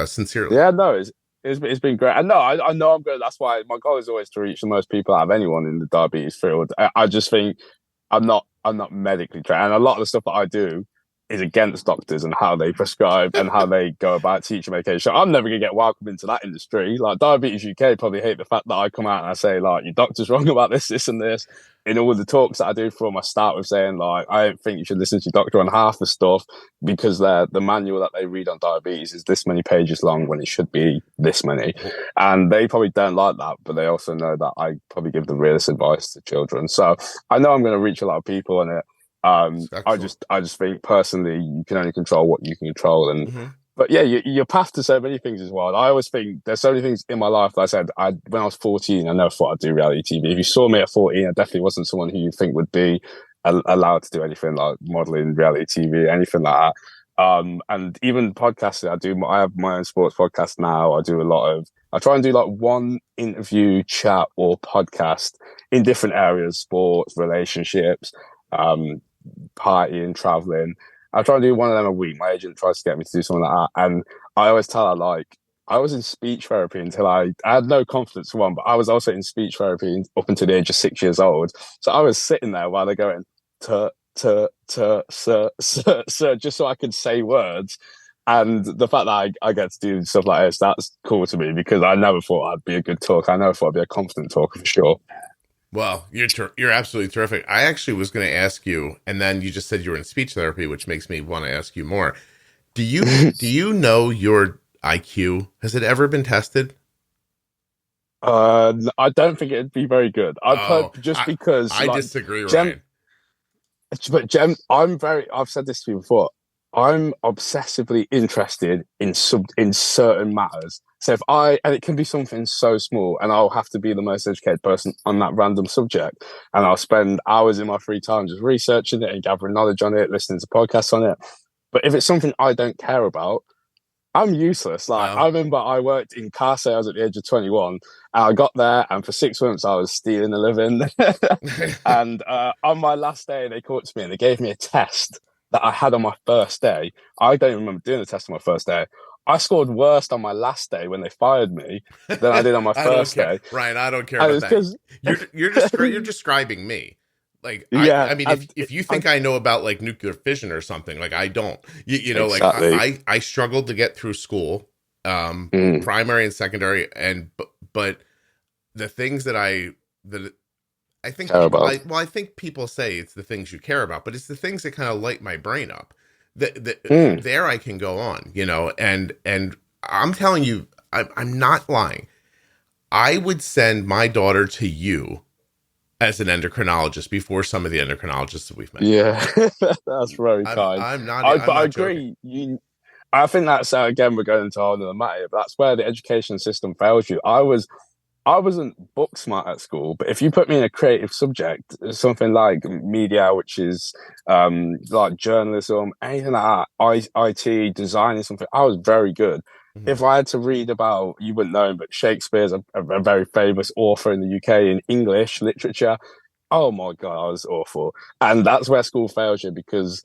sincerely. Yeah, no, it's been great. And no, I know I'm good. That's why my goal is always to reach the most people out of anyone in the diabetes field. I just think I'm not medically trained. And a lot of the stuff that I do is against doctors and how they prescribe and how they go about teaching medication. I'm never going to get welcomed into that industry. Like Diabetes UK probably hate the fact that I come out and I say, like, your doctor's wrong about this, and this. In all the talks that I do for them, I start with saying, like, I don't think you should listen to your doctor on half the stuff because the manual that they read on diabetes is this many pages long when it should be this many. And they probably don't like that, but they also know that I probably give the realest advice to children. So I know I'm going to reach a lot of people on it. I just think personally you can only control what you can control, and but yeah, your path to so many things is wild. I always think there's so many things in my life that I said when I was 14, I never thought I'd do reality TV. If you saw me at 14, I definitely wasn't someone who you think would be allowed to do anything like modeling, reality TV, anything like that. And even podcasting, I have my own sports podcast now. I try and do like one interview, chat, or podcast in different areas: sports, relationships, partying, traveling. I try and do one of them a week. My agent tries to get me to do something like that. And I always tell her, like, I was in speech therapy until I had no confidence for one, but I was also in speech therapy up until the age of 6 years old. So I was sitting there while they're going, sir, just so I could say words. And the fact that I get to do stuff like this, that's cool to me because I never thought I'd be a good talker. I never thought I'd be a confident talker for sure. Well, you're absolutely terrific. I actually was going to ask you, and then you just said you were in speech therapy, which makes me want to ask you more. Do you know your IQ? Has it ever been tested? I don't think it'd be very good. Because I disagree, Ryan. But I've said this to you before. I'm obsessively interested in certain matters. So and it can be something so small, and I'll have to be the most educated person on that random subject. And I'll spend hours in my free time just researching it and gathering knowledge on it, listening to podcasts on it. But if it's something I don't care about, I'm useless. Like, wow. I remember I worked in car sales at the age of 21, and I got there, and for 6 months I was stealing a living. And on my last day, they caught me and they gave me a test that I had on my first day. I don't remember doing the test on my first day. I scored worse on my last day when they fired me than I did on my first day. Ryan, I don't care about that. You're describing me. Like, yeah, I mean, if you think I know about like nuclear fission or something, like I don't. You know, exactly. Like I struggled to get through school, primary and secondary, but the things that I think I think people say it's the things you care about, but it's the things that kind of light my brain up. There I can go on, you know, and I'm telling you, I'm not lying. I would send my daughter to you as an endocrinologist before some of the endocrinologists that we've met. Yeah, that's very kind. I agree. I think that's again, we're going into another matter, but that's where the education system fails you. I wasn't book smart at school, but if you put me in a creative subject, something like media, which is like journalism, anything like that, IT, designing something, I was very good. Mm-hmm. If I had to read about, you wouldn't know, but Shakespeare's a very famous author in the UK in English literature. Oh my God, I was awful. And that's where school fails you, because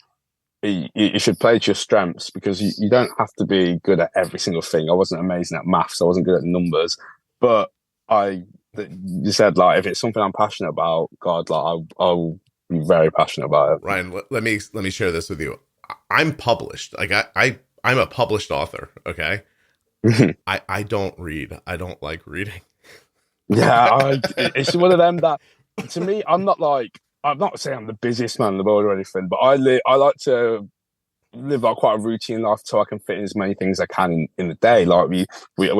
you should play to your strengths, because you don't have to be good at every single thing. I wasn't amazing at maths. I wasn't good at numbers, but you said, like, if it's something I'm passionate about, God, like I'll be very passionate about it. Ryan, let me share this with you. I'm published. Like I'm a published author. Okay. I don't read. I don't like reading. Yeah, it's one of them that, to me, I'm not saying I'm the busiest man in the world or anything, but I like to live like quite a routine life so I can fit in as many things as I can in the day. Like we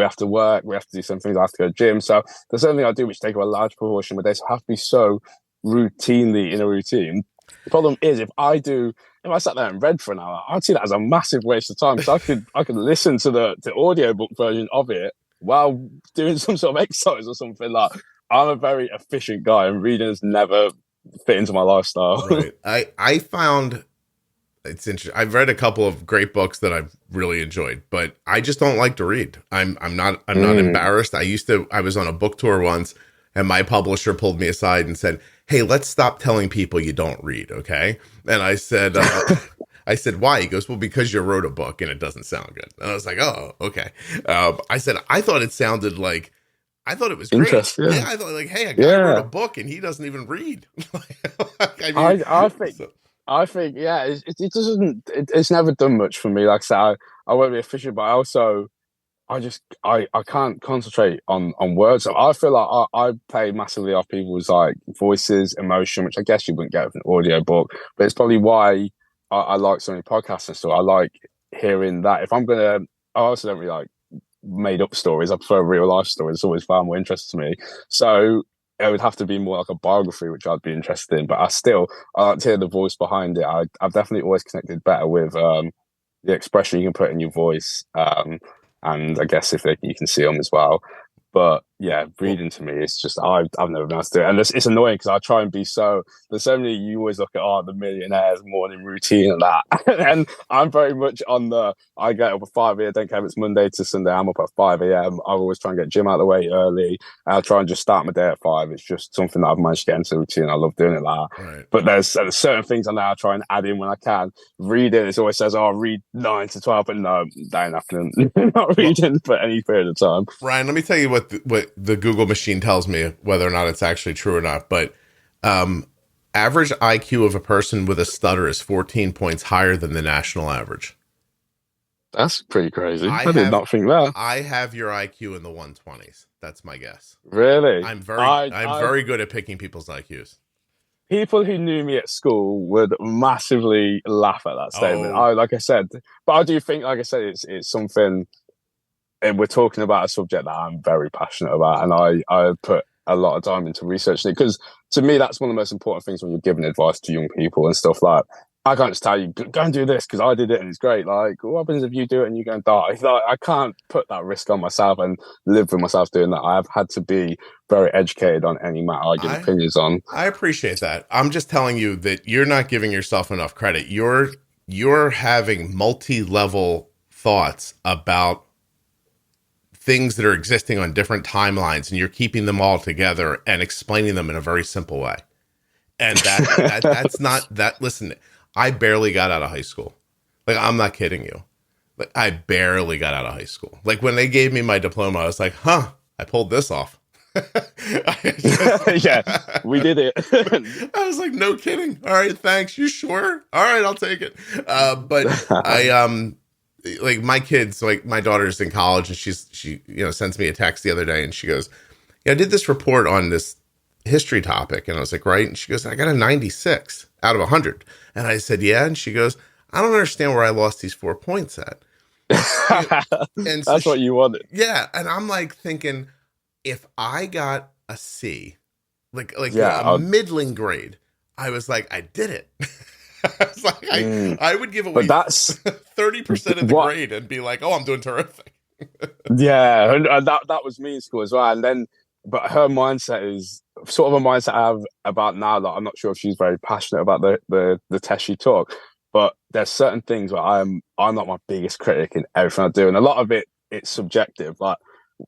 have to work, we have to do some things, I have to go to the gym. So there's something I do which take up a large proportion of my day. So I have to be so routinely in a routine. The problem is if I sat there and read for an hour, I'd see that as a massive waste of time. So I could listen to the audiobook version of it while doing some sort of exercise or something. Like, I'm a very efficient guy, and reading has never fit into my lifestyle. Right. I found it's interesting. I've read a couple of great books that I've really enjoyed, but I just don't like to read. I'm not embarrassed. I was on a book tour once, and my publisher pulled me aside and said, "Hey, let's stop telling people you don't read, okay?" And I said, I said, "Why?" He goes, "Well, because you wrote a book and it doesn't sound good." And I was like, "Oh, okay." I said, I thought it was great. Interesting. Yeah, I thought like, hey, a guy wrote a book and he doesn't even read. I think, yeah, it doesn't. It's never done much for me. Like I said, I won't be efficient, but I can't concentrate on words. So I feel like I play massively off people's like voices, emotion, which I guess you wouldn't get with an audio book. But it's probably why I like so many podcasts and stuff. I like hearing that. I also don't really like made up stories. I prefer real life stories. It's always far more interesting to me. So it would have to be more like a biography, which I'd be interested in. But I like to hear the voice behind it. I've definitely always connected better with the expression you can put in your voice. And I guess you can see them as well. But yeah, reading to me, it's just I've never been able to do it, and it's annoying because I try and be so. There's so many. You always look at the millionaires morning routine and that, and I'm very much on the. I get up at 5 a.m. Don't care if it's Monday to Sunday. I'm up at 5 a.m. I always try and get gym out of the way early. I'll try and just start my day at 5. It's just something that I've managed to get into routine. I love doing it like that. Right. But there's certain things I now try and add in when I can. Reading, it always says, read 9 to 12, but no, that ain't happening. Not reading for any period of time. Ryan, let me tell you what the Google machine tells me, whether or not it's actually true or not. But average IQ of a person with a stutter is 14 points higher than the national average. That's pretty crazy. I did not think that. I have your IQ in the 120s. That's my guess. Really? I'm very good at picking people's IQs. People who knew me at school would massively laugh at that statement. Like I said, but I do think, like I said, it's something. And we're talking about a subject that I'm very passionate about, and I put a lot of time into researching it because to me that's one of the most important things when you're giving advice to young people and stuff. Like, I can't just tell you go and do this because I did it and it's great. Like, what happens if you do it and you're going to die? Like, I can't put that risk on myself and live with myself doing that. I've had to be very educated on any matter I give opinions on. I appreciate that. I'm just telling you that you're not giving yourself enough credit. You're having multi-level thoughts about things that are existing on different timelines, and you're keeping them all together and explaining them in a very simple way. And that's not that. Listen, I barely got out of high school. Like, I'm not kidding you. Like, I barely got out of high school. Like, when they gave me my diploma, I was like, I pulled this off. Yeah, we did it. I was like, no kidding. All right, thanks. You sure? All right, I'll take it. But like my kids, like my daughter's in college, and she sends me a text the other day, and she goes, "Yeah, I did this report on this history topic," and I was like, "Right," and she goes, "I got a 96 out of 100," and I said, "Yeah," and she goes, "I don't understand where I lost these 4 points at." And so that's what you wanted. Yeah, and I'm like thinking, if I got a C, like a middling grade, I was like, I did it. I was like, I would give away 30% of the grade and be like, "Oh, I'm doing terrific." Yeah, and that was me in school as well. And then, but her mindset is sort of a mindset I have about now. That I'm not sure if she's very passionate about the test she took, but there's certain things where I'm not my biggest critic in everything I do, and a lot of it's subjective. Like,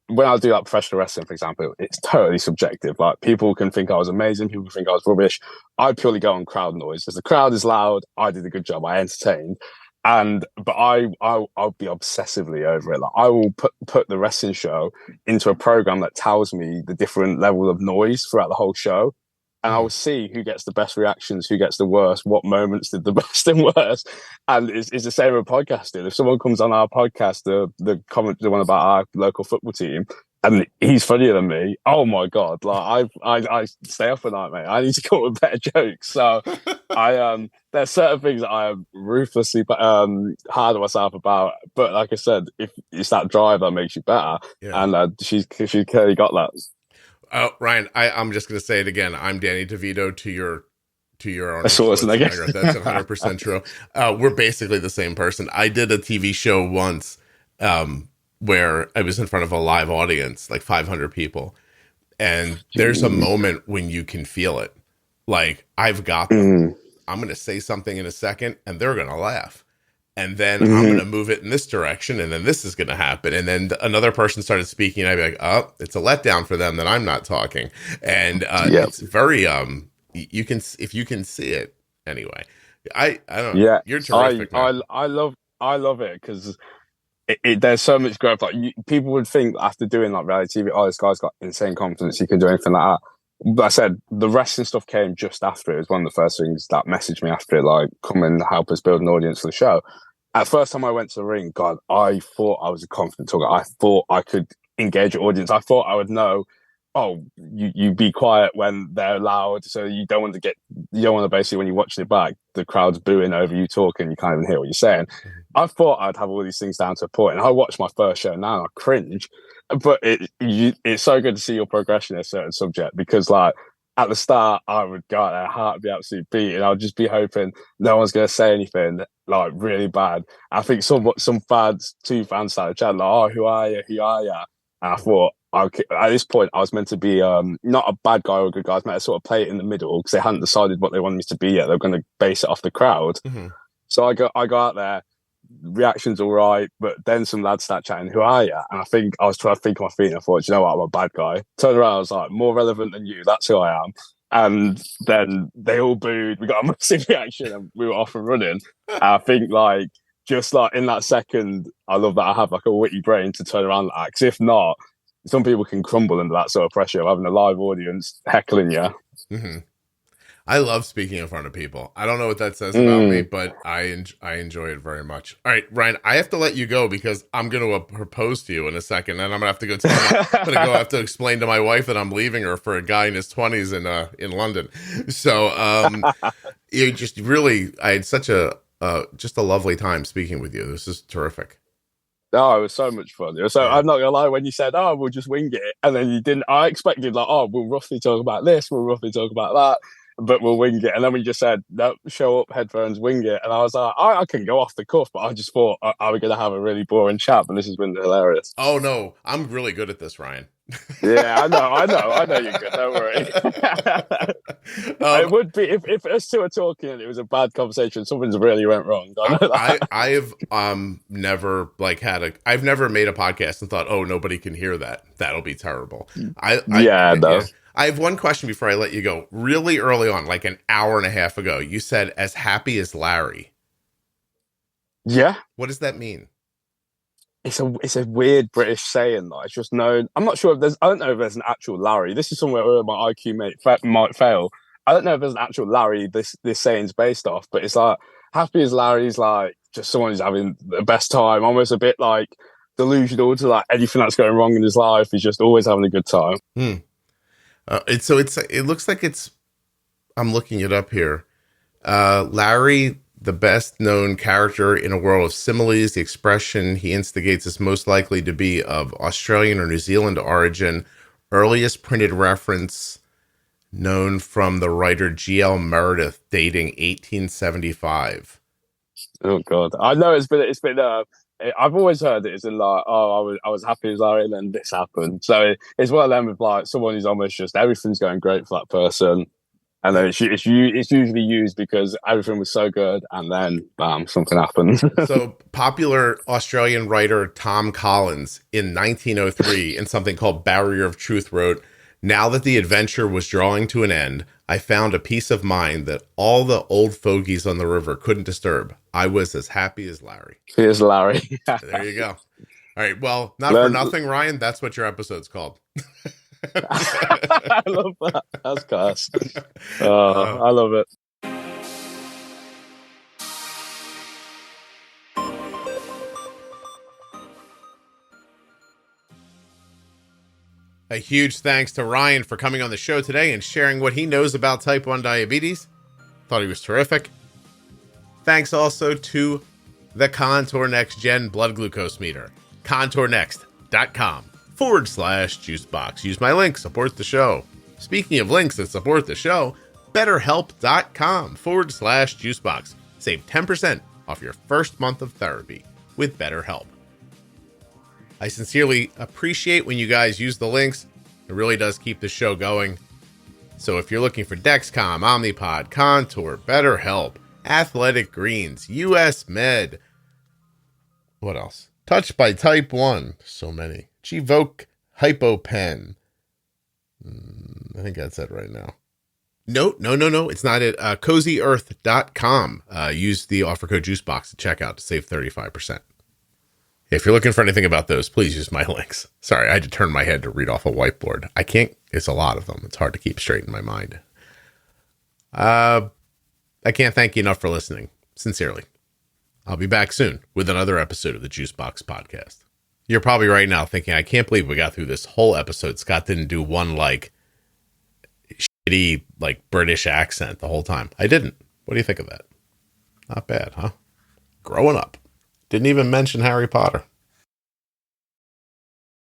when I do like professional wrestling, for example, it's totally subjective. Like, people can think I was amazing, people can think I was rubbish. I purely go on crowd noise. If the crowd is loud, I did a good job, I entertained. But I'll be obsessively over it. Like, I will put the wrestling show into a program that tells me the different level of noise throughout the whole show. And I will see who gets the best reactions, who gets the worst, what moments did the best and worst. And it's the same with podcasting. If someone comes on our podcast, the one about our local football team, and he's funnier than me, oh my God, like I stay up at night, mate. I need to come up with better jokes. So there's certain things that I am ruthlessly hard on myself about. But like I said, if it's that drive that makes you better, and she's clearly got that. Ryan, I'm just going to say it again. I'm Danny DeVito to your Arnold Schwarzenegger. That's 100% true. We're basically the same person. I did a TV show once where I was in front of a live audience, like 500 people. And there's a moment when you can feel it. Like, I've got them. I'm going to say something in a second and they're going to laugh. And then I'm going to move it in this direction, and then this is going to happen. And then another person started speaking, and I'd be like, oh, it's a letdown for them that I'm not talking. And it's very, you can, if you can see it anyway. I don't know. Yeah. You're terrific. I love it because there's so much growth. Like people would think after doing like reality TV, oh, this guy's got insane confidence, he can do anything like that. But I said the wrestling stuff came just after it. It was one of the first things that messaged me after it, like, come and help us build an audience for the show. At first time I went to the ring, God, I thought I was a confident talker. I thought I could engage an audience. I thought I would know, oh, you be quiet when they're loud. So you don't want to basically, when you're watching it back, the crowd's booing over you talking, you can't even hear what you're saying. I thought I'd have all these things down to a point. And I watch my first show now and I cringe. But it's so good to see your progression in a certain subject because, like, at the start, I would go out there, heart would be absolutely beating. I would just be hoping no one's going to say anything, like, really bad. I think two fans started chatting, like, oh, who are you? Who are you? And I thought, okay, at this point, I was meant to be not a bad guy or a good guy. I was meant to sort of play it in the middle because they hadn't decided what they wanted me to be yet. They were going to base it off the crowd. So I go out there. Reaction's all right, but then some lads start chatting, who are you? And I was trying to think on my feet and I thought, you know what, I'm a bad guy. Turned around, I was like, more relevant than you, that's who I am. And then they all booed, we got a massive reaction and we were off and running. And I think, like, just like in that second, I love that I have like a witty brain to turn around like that, because if not, some people can crumble under that sort of pressure of having a live audience heckling you. I love speaking in front of people. I don't know what that says about me, but I enjoy it very much. All right, Ryan, I have to let you go because I'm going to propose to you in a second, and I'm going to have to go have to explain to my wife that I'm leaving her for a guy in his 20s in London. So you just really, I had such just a lovely time speaking with you. This is terrific. Oh, it was so much fun. I'm not gonna lie, when you said, oh, we'll just wing it, and then you didn't, I expected like, oh, we'll roughly talk about this, we'll roughly talk about that, but we'll wing it. And then we just said, no, show up, headphones, wing it. And I was like, I can go off the cuff, but I just thought, are we going to have a really boring chat? But this has been hilarious. Oh, no, I'm really good at this, Ryan. Yeah, I know you're good. Don't worry. It would be, if us two are talking and it was a bad conversation, something's really went wrong. I've never I've never made a podcast and thought, oh, nobody can hear that. That'll be terrible. I have one question before I let you go. Really early on, like an hour and a half ago, you said, as happy as Larry. Yeah. What does that mean? It's a weird British saying that it's just known. I'm not sure I don't know if there's an actual Larry. This is somewhere where my IQ might fail. I don't know if there's an actual Larry this saying's based off, but it's like, happy as Larry's like just someone who's having the best time, almost a bit like delusional to like anything that's going wrong in his life. He's just always having a good time. It looks like it's, I'm looking it up here. Larry, the best known character in a world of similes, the expression he instigates is most likely to be of Australian or New Zealand origin. Earliest printed reference known from the writer G.L. Meredith, dating 1875. Oh God. I know it's been I've always heard it. It's in like, oh, I was happy as Larry, and then this happened. So it's one of them with like someone who's almost just everything's going great for that person, and then it's usually used because everything was so good, and then bam, something happened. So popular Australian writer Tom Collins in 1903 in something called Barrier of Truth wrote, "Now that the adventure was drawing to an end, I found a peace of mind that all the old fogies on the river couldn't disturb. I was as happy as Larry." Here's Larry. There you go. All right. Well, not for nothing, Ryan. That's what your episode's called. I love that. That's class. I love it. A huge thanks to Ryan for coming on the show today and sharing what he knows about type 1 diabetes. Thought he was terrific. Thanks also to the Contour Next Gen blood glucose meter. ContourNext.com/juicebox. Use my link, support the show. Speaking of links that support the show, BetterHelp.com/juicebox. Save 10% off your first month of therapy with BetterHelp. I sincerely appreciate when you guys use the links. It really does keep the show going. So if you're looking for Dexcom, Omnipod, Contour, BetterHelp, Athletic Greens, US Med, what else? Touched by Type 1, so many. Gvoke HypoPen. I think that's it right now. No, it's not it. CozyEarth.com. Use the offer code Juicebox at checkout to save 35%. If you're looking for anything about those, please use my links. Sorry, I had to turn my head to read off a whiteboard. I can't, it's a lot of them. It's hard to keep straight in my mind. I can't thank you enough for listening. Sincerely. I'll be back soon with another episode of the Juicebox Podcast. You're probably right now thinking, I can't believe we got through this whole episode. Scott didn't do one, shitty, British accent the whole time. I didn't. What do you think of that? Not bad, huh? Growing up. Didn't even mention Harry Potter.